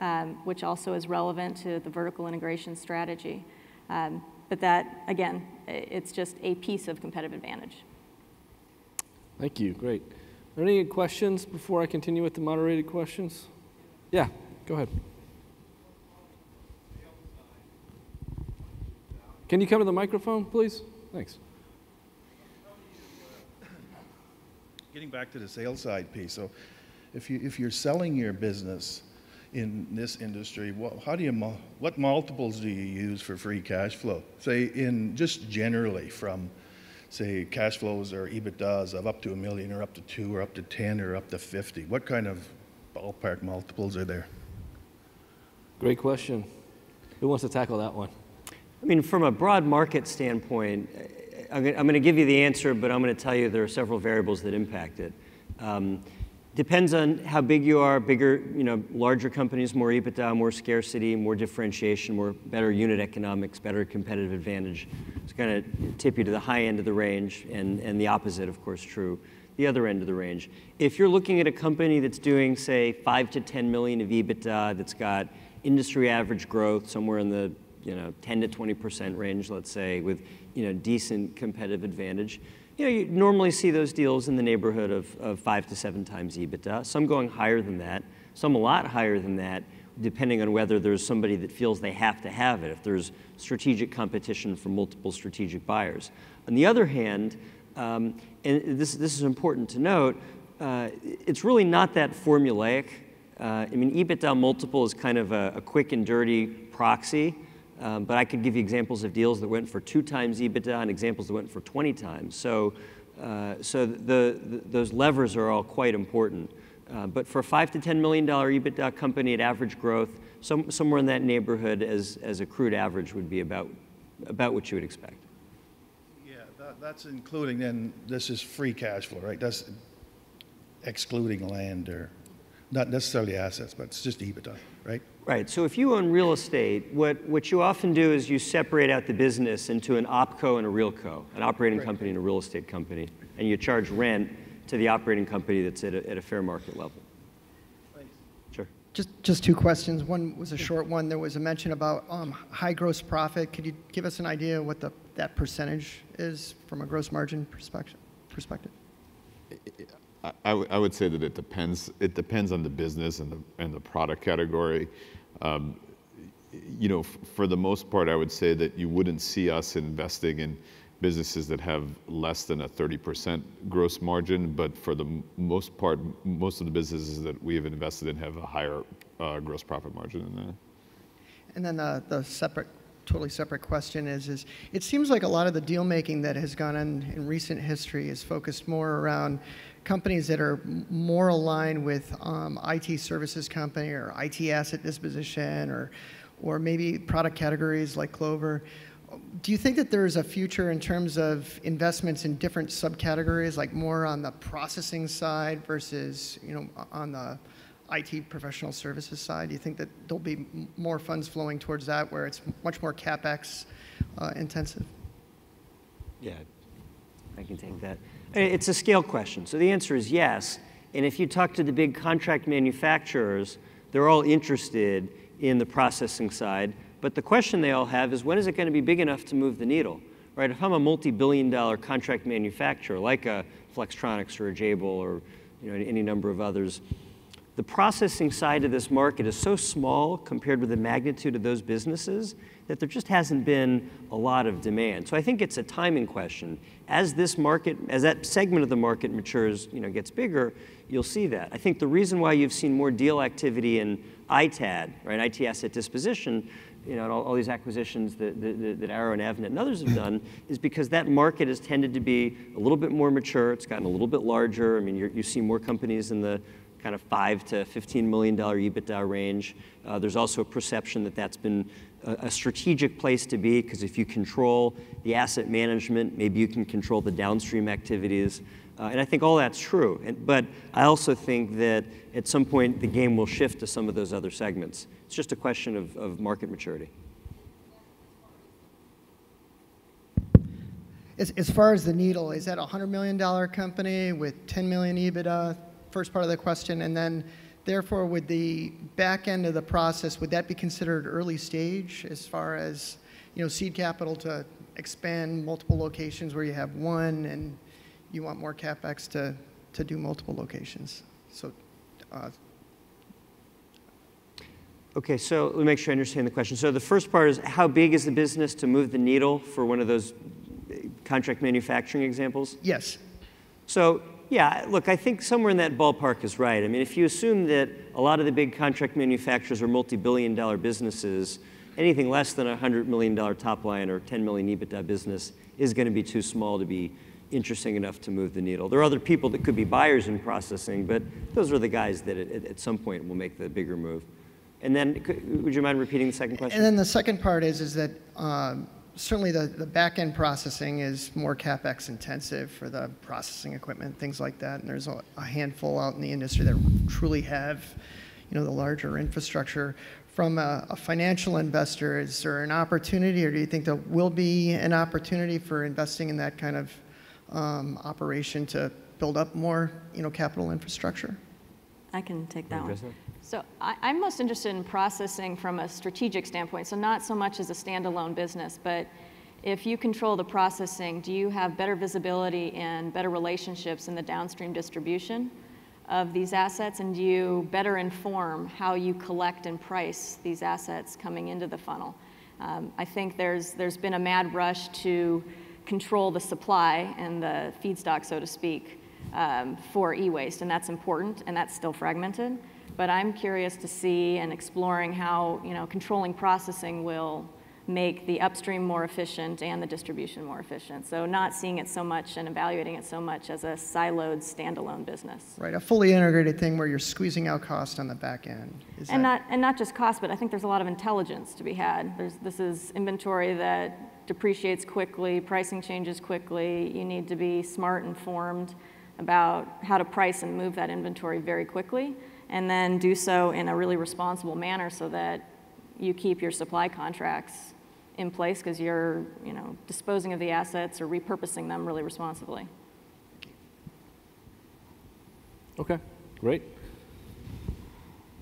which also is relevant to the vertical integration strategy. But that, again, it's just a piece of competitive advantage. Thank you. Great. Are there any questions before I continue with the moderated questions? Yeah, go ahead. Can you come to the microphone, please? Thanks. Getting back to the sales side piece, so if you're selling your business in this industry, what multiples do you use for free cash flow? Say in just generally from, say, cash flows or EBITDAs of up to $1 million or up to 2 or up to 10 or up to 50. What kind of ballpark multiples are there? Great question. Who wants to tackle that one? I mean, from a broad market standpoint, I'm going to give you the answer, but I'm going to tell you there are several variables that impact it. Depends on how big you are. Bigger, larger companies, more EBITDA, more scarcity, more differentiation, better unit economics, better competitive advantage. It's going to tip you to the high end of the range, and the opposite, of course, true. The other end of the range. If you're looking at a company that's doing, say, 5 to 10 million of EBITDA, that's got industry average growth somewhere in the 10 to 20% range, let's say, with decent competitive advantage. You normally see those deals in the neighborhood of 5 to 7 times EBITDA, some going higher than that, some a lot higher than that, depending on whether there's somebody that feels they have to have it, if there's strategic competition from multiple strategic buyers. On the other hand, and this is important to note, it's really not that formulaic. I mean, EBITDA multiple is kind of a quick and dirty proxy. But I could give you examples of deals that went for 2 times EBITDA and examples that went for 20 times. So those levers are all quite important. But for a $5 to $10 million EBITDA company at average growth, somewhere in that neighborhood as a crude average would be about what you would expect. Yeah, that's including then, this is free cash flow, right? That's excluding land or not necessarily assets, but it's just EBITDA, right? Right. So if you own real estate, what you often do is you separate out the business into an opco and a realco, an operating company and a real estate company, and you charge rent to the operating company that's at a fair market level. Thanks. Sure. Just 2 questions. One was a short one. There was a mention about high gross profit. Could you give us an idea what that percentage is from a gross margin perspective? I would say that it depends. It depends on the business and the product category. For the most part, I would say that you wouldn't see us investing in businesses that have less than a 30% gross margin. But for the most part, most of the businesses that we have invested in have a higher gross profit margin than that. And then the totally separate question is it seems like a lot of the deal making that has gone on in recent history is focused more around companies that are more aligned with IT services company or IT asset disposition or maybe product categories like Clover. Do you think that there's a future in terms of investments in different subcategories, like more on the processing side versus on the IT professional services side? Do you think that there'll be more funds flowing towards that where it's much more CapEx intensive? Yeah, I can take that. It's a scale question. So the answer is yes. And if you talk to the big contract manufacturers, they're all interested in the processing side. But the question they all have is, when is it going to be big enough to move the needle? Right? If I'm a multi-billion-dollar contract manufacturer like a Flextronics or a Jabil or any number of others, the processing side of this market is so small compared with the magnitude of those businesses that there just hasn't been a lot of demand. So I think it's a timing question. As that segment of the market matures, gets bigger, you'll see that. I think the reason why you've seen more deal activity in ITAD, right, IT asset disposition, and all these acquisitions that Arrow and Avnet and others have done, is because that market has tended to be a little bit more mature. It's gotten a little bit larger. I mean, you see more companies in the kind of $5 to $15 million EBITDA range. There's also a perception that that's been a strategic place to be, because if you control the asset management, maybe you can control the downstream activities. And I think all that's true. But I also think that at some point the game will shift to some of those other segments. It's just a question of market maturity. as far as the needle, is that a $100 million company with 10 million EBITDA? First part of the question, and then therefore, would the back end of the process, would that be considered early stage as far as, seed capital to expand multiple locations where you have one and you want more CapEx to do multiple locations? So, Okay, so let me make sure I understand the question. So the first part is, how big is the business to move the needle for one of those contract manufacturing examples? yes. So yeah, look, I think somewhere in that ballpark is right. I mean, if you assume that a lot of the big contract manufacturers are multi-billion-dollar businesses, anything less than a $100 million top line or 10 million EBITDA business is going to be too small to be interesting enough to move the needle. There are other people that could be buyers in processing, but those are the guys that at some point will make the bigger move. And then, would you mind repeating the second question? And then the second part is that certainly the back-end processing is more CapEx intensive for the processing equipment, things like that. And there's a handful out in the industry that truly have, the larger infrastructure. From a financial investor, is there an opportunity, or do you think there will be an opportunity for investing in that kind of operation to build up more, capital infrastructure? I can take that one. So I'm most interested in processing from a strategic standpoint, so not so much as a standalone business, but if you control the processing, do you have better visibility and better relationships in the downstream distribution of these assets, and do you better inform how you collect and price these assets coming into the funnel? I think there's been a mad rush to control the supply and the feedstock, so to speak, for e-waste, and that's important, and that's still fragmented. But I'm curious to see and exploring how controlling processing will make the upstream more efficient and the distribution more efficient. So not seeing it so much and evaluating it so much as a siloed standalone business. Right, a fully integrated thing where you're squeezing out cost on the back end. Not just cost, but I think there's a lot of intelligence to be had. This is inventory that depreciates quickly, pricing changes quickly. You need to be smart, informed about how to price and move that inventory very quickly, and then do so in a really responsible manner so that you keep your supply contracts in place because you're disposing of the assets or repurposing them really responsibly. Okay, great.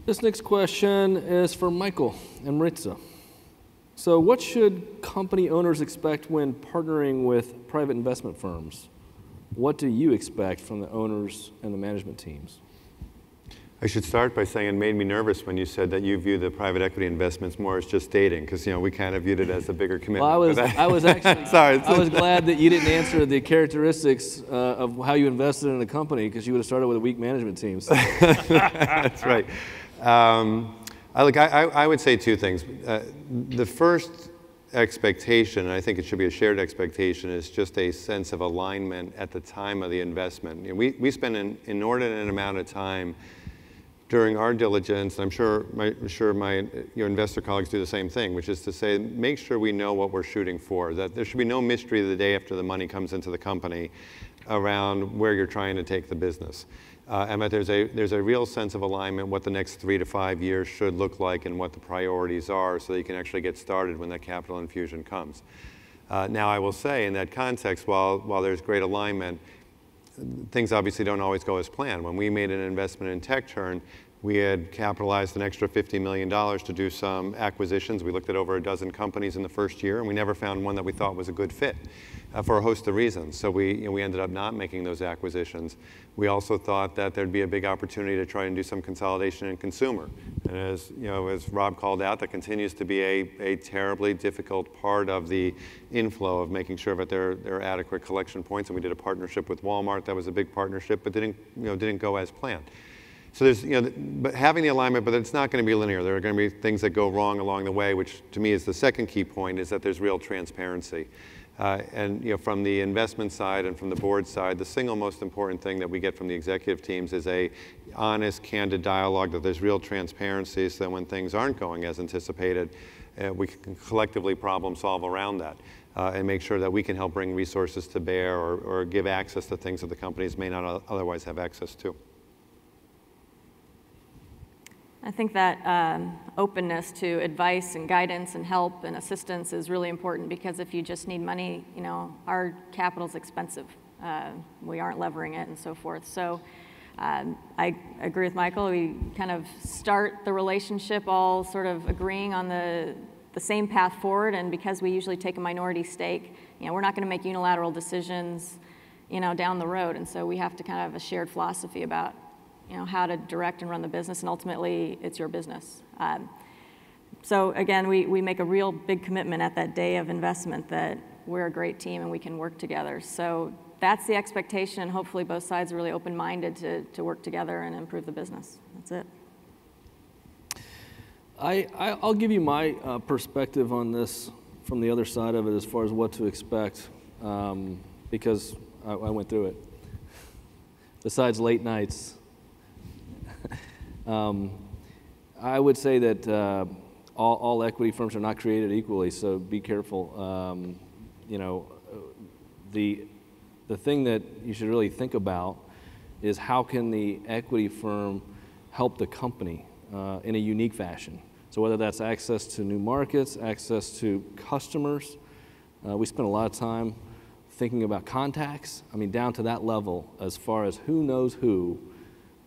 This next question is for Michael and Maritza. So what should company owners expect when partnering with private investment firms? What do you expect from the owners and the management teams? I should start by saying it made me nervous when you said that you view the private equity investments more as just dating, because we kind of viewed it as a bigger commitment. Well, I was actually sorry. I was glad that you didn't answer the characteristics of how you invested in the company, because you would have started with a weak management teams. That's right. I would say two things. The first expectation, and I think it should be a shared expectation, is just a sense of alignment at the time of the investment. We spend an inordinate amount of time during our diligence, and I'm sure your investor colleagues do the same thing, which is to say, make sure we know what we're shooting for, that there should be no mystery the day after the money comes into the company around where you're trying to take the business. And that there's a real sense of alignment, what the next 3 to 5 years should look like and what the priorities are, so that you can actually get started when that capital infusion comes. Now, I will say in that context, while there's great alignment, things obviously don't always go as planned. When we made an investment in TechTurn, we had capitalized an extra $50 million to do some acquisitions. We looked at over a dozen companies in the first year, and we never found one that we thought was a good fit for a host of reasons. So we ended up not making those acquisitions. We also thought that there'd be a big opportunity to try and do some consolidation in consumer. And as Rob called out, that continues to be a terribly difficult part of the inflow of making sure that there are adequate collection points. And we did a partnership with Walmart. That was a big partnership, but didn't go as planned. So there's, but having the alignment, but it's not going to be linear. There are going to be things that go wrong along the way, which to me is the second key point, is that there's real transparency. And from the investment side and from the board side, the single most important thing that we get from the executive teams is a honest, candid dialogue, that there's real transparency, so that when things aren't going as anticipated, we can collectively problem solve around that. And make sure that we can help bring resources to bear or give access to things that the companies may not otherwise have access to. I think that openness to advice and guidance and help and assistance is really important, because if you just need money, you know, our capital's expensive. We aren't levering it and so forth. So I agree with Michael. We kind of start the relationship all sort of agreeing on the same path forward, and because we usually take a minority stake, you know, we're not going to make unilateral decisions, you know, down the road, and so we have to kind of have a shared philosophy about, you know, how to direct and run the business, and ultimately it's your business. So again, we make a real big commitment at that day of investment that we're a great team and we can work together. So that's the expectation, and hopefully both sides are really open-minded to work together and improve the business. That's it. I'll give you my perspective on this from the other side of it as far as what to expect, because I went through it. Besides late nights, I would say that all equity firms are not created equally, so be careful. You know, the thing that you should really think about is how can the equity firm help the company in a unique fashion. So whether that's access to new markets, access to customers. We spend a lot of time thinking about contacts. I mean, down to that level as far as who knows who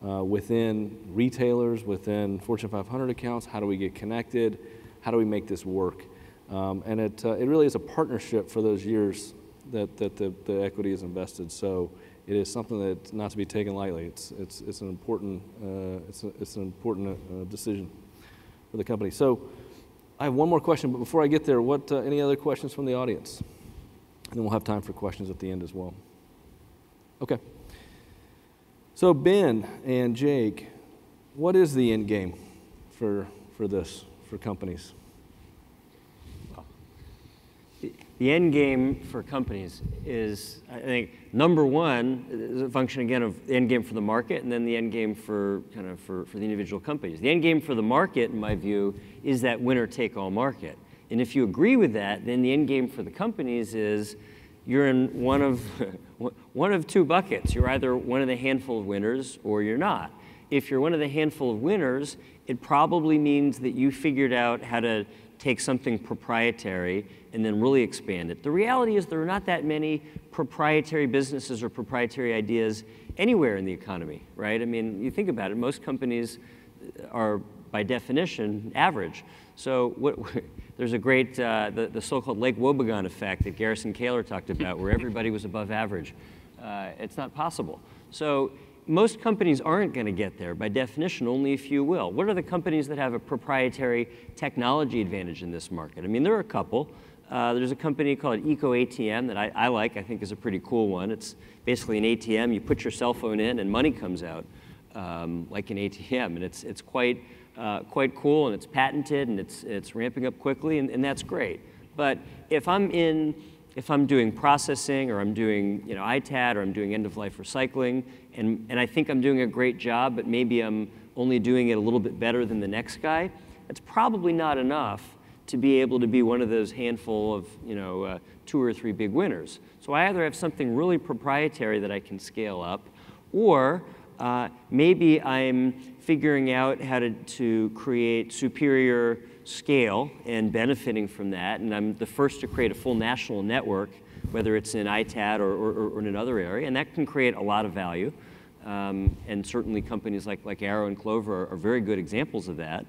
within retailers, within Fortune 500 accounts. How do we get connected? How do we make this work? And it really is a partnership for those years that the equity is invested. So it is something that's not to be taken lightly. It's an important decision for the company. So I have one more question, but before I get there, any other questions from the audience? And then we'll have time for questions at the end as well. Okay. So Ben and Jake, what is the end game for companies? The end game for companies is, I think, number one, is a function again of the end game for the market, and then the end game for the individual companies. The end game for the market, in my view, is that winner-take-all market. And if you agree with that, then the end game for the companies is you're in one of two buckets. You're either one of the handful of winners or you're not. If you're one of the handful of winners, it probably means that you figured out how to take something proprietary and then really expand it. The reality is there are not that many proprietary businesses or proprietary ideas anywhere in the economy, right? I mean, you think about it, most companies are, by definition, average. So there's a great, the so-called Lake Wobegon effect that Garrison Kaler talked about, where everybody was above average. It's not possible. So most companies aren't going to get there. By definition, only a few will. What are the companies that have a proprietary technology advantage in this market? I mean, there are a couple. There's a company called EcoATM that I like, I think is a pretty cool one. It's basically an ATM. You put your cell phone in and money comes out like an ATM. And it's quite cool, and it's patented, and it's ramping up quickly, and that's great. But if I'm doing processing, or I'm doing ITAD, or I'm doing end-of-life recycling, and I think I'm doing a great job, but maybe I'm only doing it a little bit better than the next guy, that's probably not enough to be able to be one of those handful of 2 or 3 big winners. So I either have something really proprietary that I can scale up, or maybe I'm figuring out how to create superior scale and benefiting from that, and I'm the first to create a full national network, whether it's in ITAD or in another area, and that can create a lot of value. And certainly companies like Arrow and Clover are very good examples of that.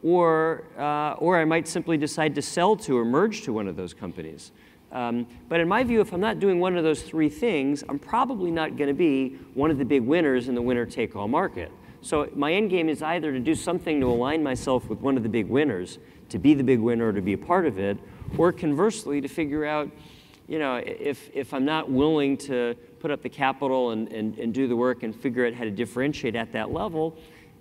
Or I might simply decide to sell to or merge to one of those companies. But in my view, if I'm not doing one of those 3 things, I'm probably not going to be one of the big winners in the winner-take-all market. So my end game is either to do something to align myself with one of the big winners, to be the big winner or to be a part of it, or conversely, to figure out, if I'm not willing to put up the capital and do the work and figure out how to differentiate at that level,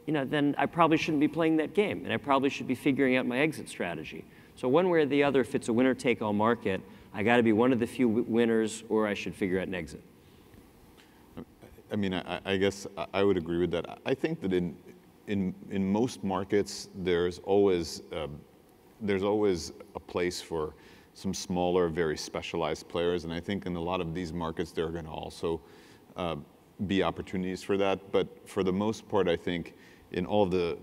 then I probably shouldn't be playing that game, and I probably should be figuring out my exit strategy. So one way or the other, if it's a winner-take-all market, I got to be one of the few winners, or I should figure out an exit. I mean, I guess I would agree with that. I think that in most markets, there's always a place for some smaller, very specialized players, and I think in a lot of these markets, there are going to also be opportunities for that. But for the most part, I think in all the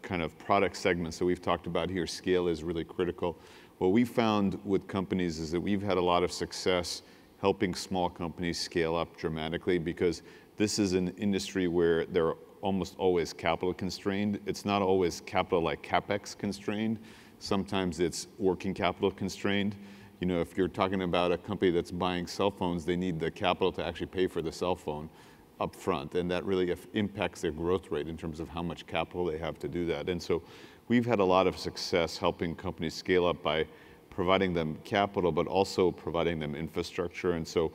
kind of product segments that we've talked about here, scale is really critical. What we found with companies is that we've had a lot of success helping small companies scale up dramatically, because this is an industry where they're almost always capital constrained. It's not always capital like CapEx constrained. Sometimes it's working capital constrained. You know, if you're talking about a company that's buying cell phones, they need the capital to actually pay for the cell phone up front, and that really impacts their growth rate in terms of how much capital they have to do that. And so we've had a lot of success helping companies scale up by providing them capital, but also providing them infrastructure. And so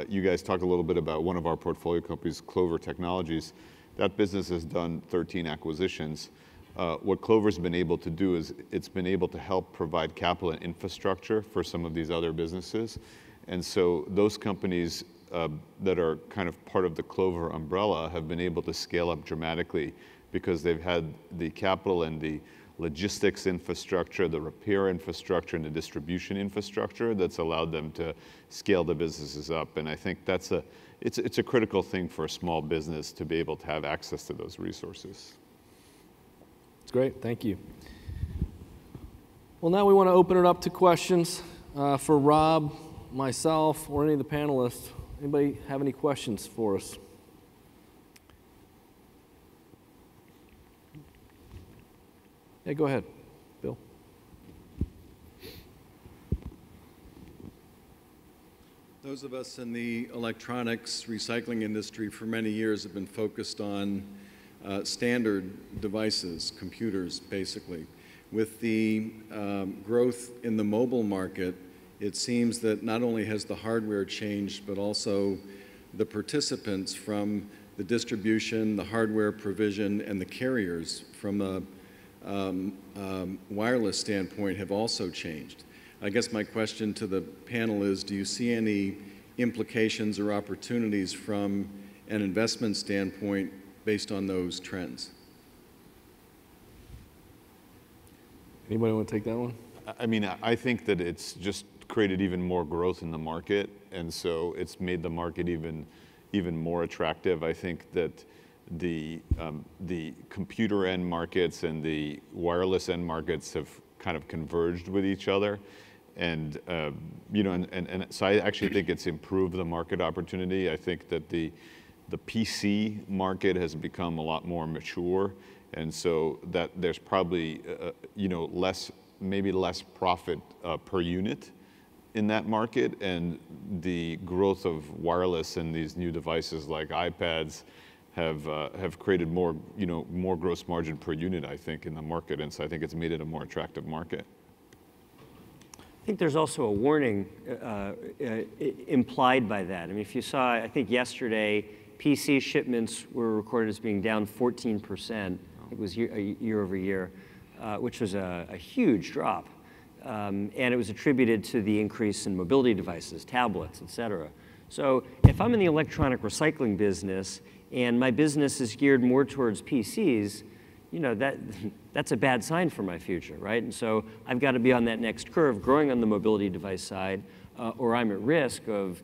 you guys talked a little bit about one of our portfolio companies, Clover Technologies. That business has done 13 acquisitions. What Clover's been able to do is it's been able to help provide capital and infrastructure for some of these other businesses. And so those companies that are kind of part of the Clover umbrella have been able to scale up dramatically because they've had the capital and the logistics infrastructure, the repair infrastructure, and the distribution infrastructure that's allowed them to scale the businesses up. And I think it's a critical thing for a small business to be able to have access to those resources. It's great, thank you. Well, now we want to open it up to questions for Rob, myself, or any of the panelists. Anybody have any questions for us? Yeah, go ahead, Bill. Those of us in the electronics recycling industry for many years have been focused on standard devices, computers, basically. With the growth in the mobile market, it seems that not only has the hardware changed, but also the participants from the distribution, the hardware provision, and the carriers from a wireless standpoint have also changed. I guess my question to the panel is, do you see any implications or opportunities from an investment standpoint based on those trends? Anybody want to take that one? I mean, I think that it's just created even more growth in the market, and so it's made the market even more attractive. I think that the computer end markets and the wireless end markets have kind of converged with each other, and you know, and so I actually think it's improved the market opportunity. I think that the PC market has become a lot more mature, and so that there's probably you know, maybe less profit per unit in that market, and the growth of wireless and these new devices like iPads have created more, you know, more gross margin per unit, I think, in the market, and so I think it's made it a more attractive market. I think there's also a warning implied by that. I mean, if you saw, I think yesterday, PC shipments were recorded as being down 14%. It was year over year, which was a huge drop. And it was attributed to the increase in mobility devices, tablets, et cetera. So if I'm in the electronic recycling business and my business is geared more towards PCs, you know, that's a bad sign for my future, right? And so I've got to be on that next curve, growing on the mobility device side, or I'm at risk of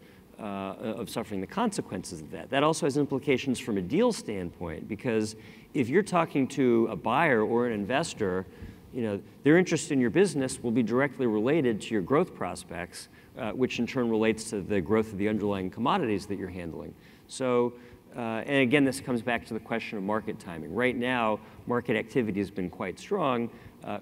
suffering the consequences of that. That also has implications from a deal standpoint, because if you're talking to a buyer or an investor, you know, their interest in your business will be directly related to your growth prospects, which in turn relates to the growth of the underlying commodities that you're handling. So, and again, this comes back to the question of market timing. Right now, market activity has been quite strong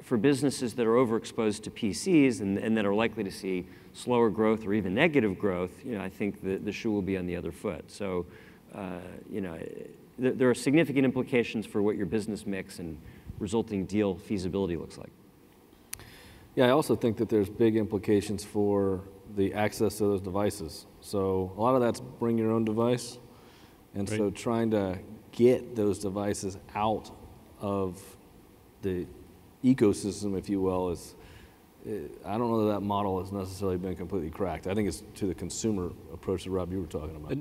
for businesses that are overexposed to PCs and that are likely to see slower growth or even negative growth. You know, I think the shoe will be on the other foot. So, you know, there are significant implications for what your business mix and resulting deal feasibility looks like. Yeah, I also think that there's big implications for the access to those devices. So a lot of that's bring your own device. And so trying to get those devices out of the ecosystem, if you will, is, I don't know that model has necessarily been completely cracked. I think it's to the consumer approach that, Rob, you were talking about.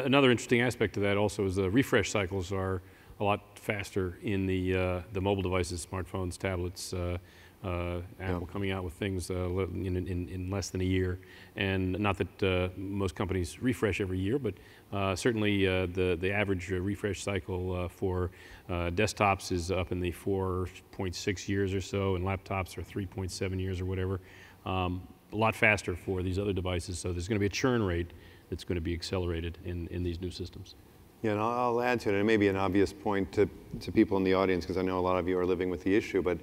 Another interesting aspect to that also is the refresh cycles are a lot faster in the mobile devices, smartphones, tablets, Apple coming out with things in less than a year. And not that most companies refresh every year, but certainly the average refresh cycle for desktops is up in the 4.6 years or so, and laptops are 3.7 years or whatever. A lot faster for these other devices, so there's going to be a churn rate that's going to be accelerated in these new systems. Yeah, and I'll add to it, and it may be an obvious point to people in the audience, because I know a lot of you are living with the issue, but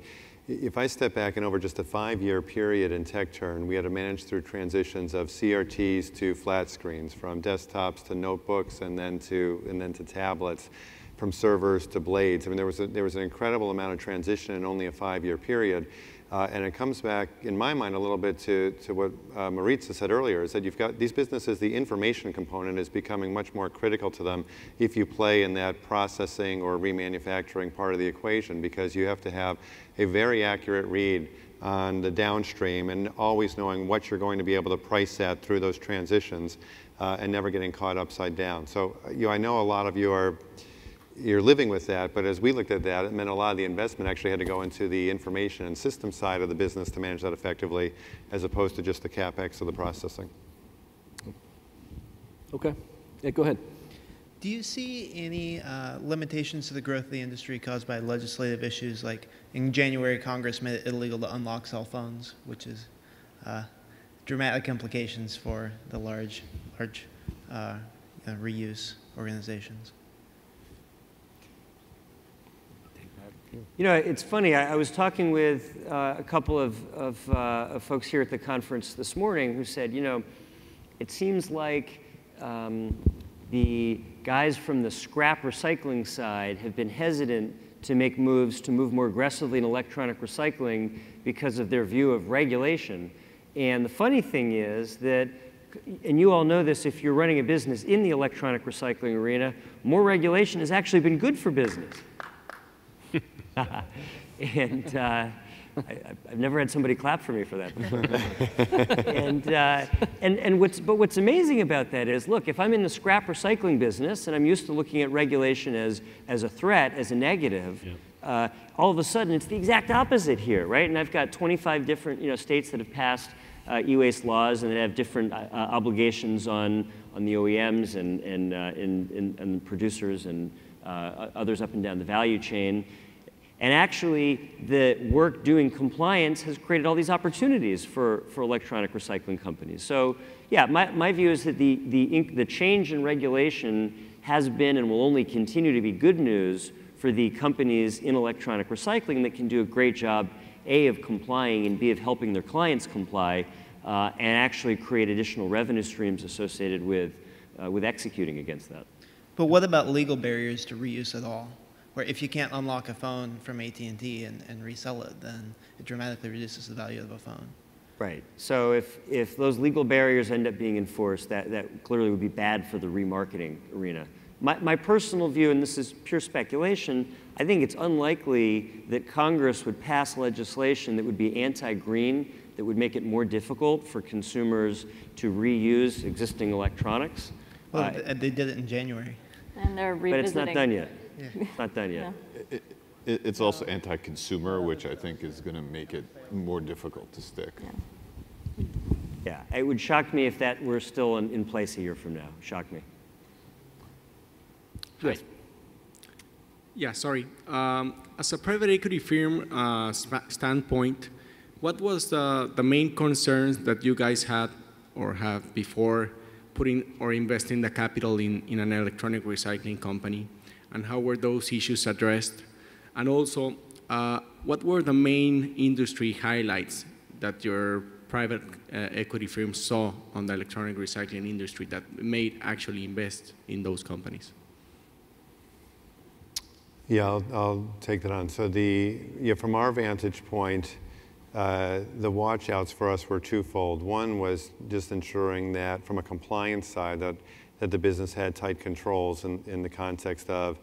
if I step back and over just a 5-year period in TechTurn, we had to manage through transitions of CRTs to flat screens, from desktops to notebooks, and then to tablets, from servers to blades. I mean, there was an incredible amount of transition in only a 5-year period. And it comes back, in my mind, a little bit to what Maritza said earlier, is that you've got these businesses, the information component is becoming much more critical to them if you play in that processing or remanufacturing part of the equation, because you have to have a very accurate read on the downstream and always knowing what you're going to be able to price at through those transitions and never getting caught upside down. So I know a lot of you you're living with that, but as we looked at that, it meant a lot of the investment actually had to go into the information and system side of the business to manage that effectively, as opposed to just the CapEx of the processing. Okay. Yeah, go ahead. Do you see any limitations to the growth of the industry caused by legislative issues? Like in January, Congress made it illegal to unlock cell phones, which is dramatic implications for the large reuse organizations. You know, it's funny. I was talking with a couple of folks here at the conference this morning who said, you know, it seems like the guys from the scrap recycling side have been hesitant to make moves to move more aggressively in electronic recycling because of their view of regulation. And the funny thing is that, and you all know this if you're running a business in the electronic recycling arena, more regulation has actually been good for business. And I've never had somebody clap for me for that before. But what's amazing about that is, look, if I'm in the scrap recycling business and I'm used to looking at regulation as a threat, as a negative, yeah. All of a sudden it's the exact opposite here, right? And I've got 25 different states that have passed e-waste laws and that have different obligations on the OEMs and producers and others up and down the value chain. And actually, the work doing compliance has created all these opportunities for electronic recycling companies. So yeah, my view is that the change in regulation has been and will only continue to be good news for the companies in electronic recycling that can do a great job, A, of complying, and B, of helping their clients comply, and actually create additional revenue streams associated with executing against that. But what about legal barriers to reuse at all? Where if you can't unlock a phone from AT&T and resell it, then it dramatically reduces the value of a phone. Right. So if those legal barriers end up being enforced, that clearly would be bad for the remarketing arena. My personal view, and this is pure speculation, I think it's unlikely that Congress would pass legislation that would be anti-green, that would make it more difficult for consumers to reuse existing electronics. Well, they did it in January. And they're revisiting. But it's not done yet. Yeah. It's not done yet. Yeah. It's also anti-consumer, which I think is going to make it more difficult to stick. Yeah. Yeah, it would shock me if that were still in place a year from now. Shock me. Hi. Yeah, sorry. As a private equity firm standpoint, what was the main concerns that you guys had or have before putting or investing the capital in an electronic recycling company? And how were those issues addressed? And also, what were the main industry highlights that your private equity firm saw on the electronic recycling industry that made actually invest in those companies? Yeah, I'll take that on. So from our vantage point, the watch outs for us were twofold. One was just ensuring that from a compliance side that the business had tight controls in the context of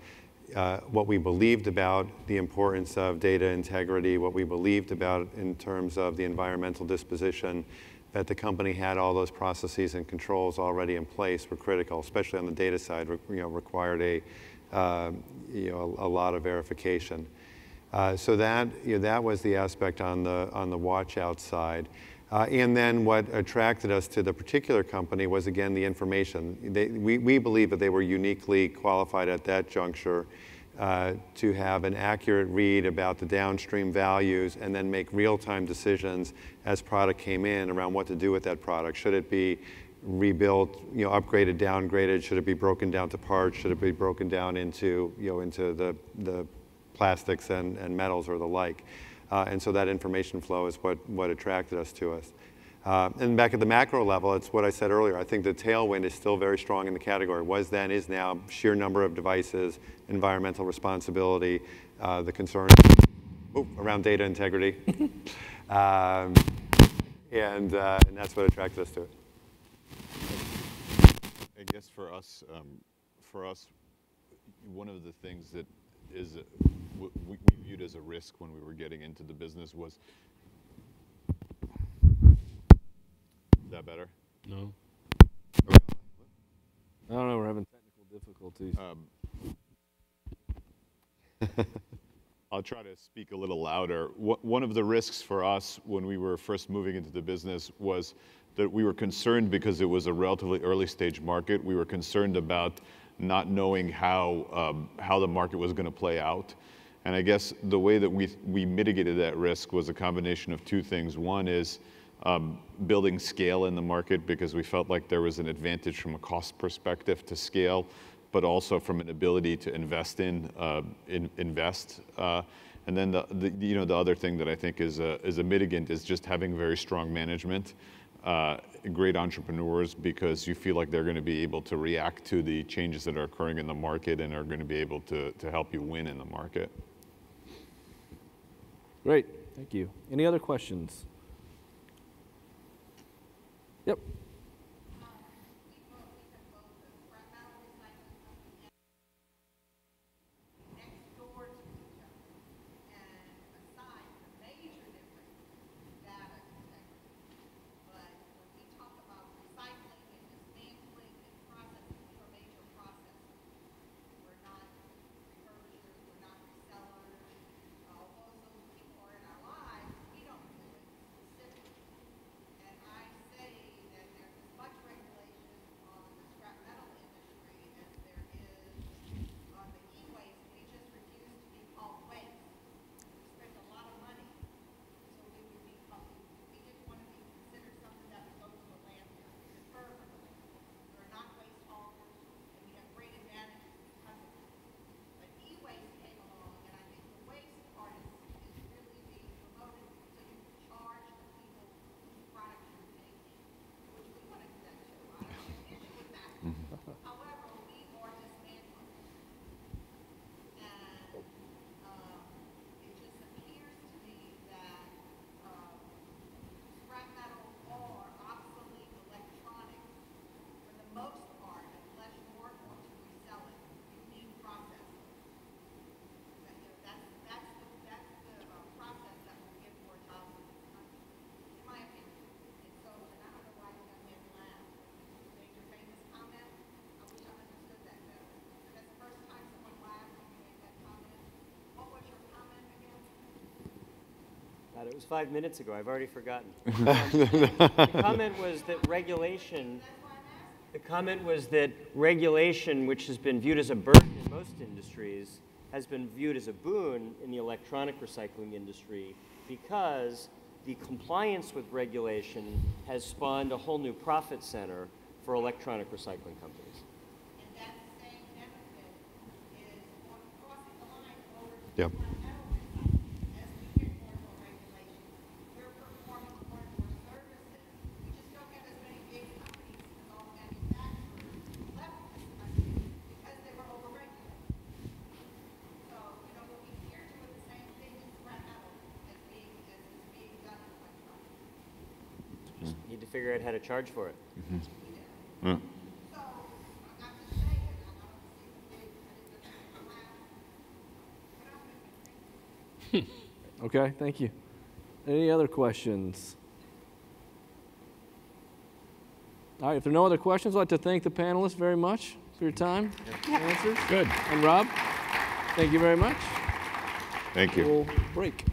what we believed about the importance of data integrity, what we believed about in terms of the environmental disposition, that the company had all those processes and controls already in place were critical, especially on the data side, required a lot of verification. So that, that was the aspect on the watch out side. And then what attracted us to the particular company was, again, the information. We believe that they were uniquely qualified at that juncture to have an accurate read about the downstream values and then make real-time decisions as product came in around what to do with that product. Should it be rebuilt, upgraded, downgraded? Should it be broken down to parts? Should it be broken down into, into the plastics and metals or the like? And so that information flow is what attracted us to us. And back at the macro level, it's what I said earlier. I think the tailwind is still very strong in the category. Was then, is now, sheer number of devices, environmental responsibility, the concerns around data integrity. And that's what attracted us to it. I guess for us, one of the things that is we viewed as a risk when we were getting into the business was. Is that better? No. I don't know. We're having technical difficulties. I'll try to speak a little louder. One of the risks for us when we were first moving into the business was that we were concerned because it was a relatively early stage market. We were concerned about not knowing how the market was going to play out. And I guess the way that we mitigated that risk was a combination of two things. One is building scale in the market, because we felt like there was an advantage from a cost perspective to scale, but also from an ability to invest invest. And then the other thing that I think is a mitigant is just having very strong management, great entrepreneurs, because you feel like they're going to be able to react to the changes that are occurring in the market and are going to be able to help you win in the market. Great, thank you. Any other questions? Yep. It was 5 minutes ago. I've already forgotten. The comment was that regulation. The comment was that regulation, which has been viewed as a burden in most industries, has been viewed as a boon in the electronic recycling industry, because the compliance with regulation has spawned a whole new profit center for electronic recycling companies. And that same benefit is crossing the line over to Yep. as we get more and more regulations. We're performing more and more services. We just don't have as many big companies as all manufacturers left in this country because they were overregulated. So, we'll be here doing the same thing in scrap metal as is being done in electronics. Just need to figure out how to charge for it. Mm. So, I'm just saying, I don't see the big, Okay, thank you. Any other questions? All right, if there are no other questions, I'd like to thank the panelists very much for your time, answers. Good. And Rob, thank you very much. Thank you. We'll break.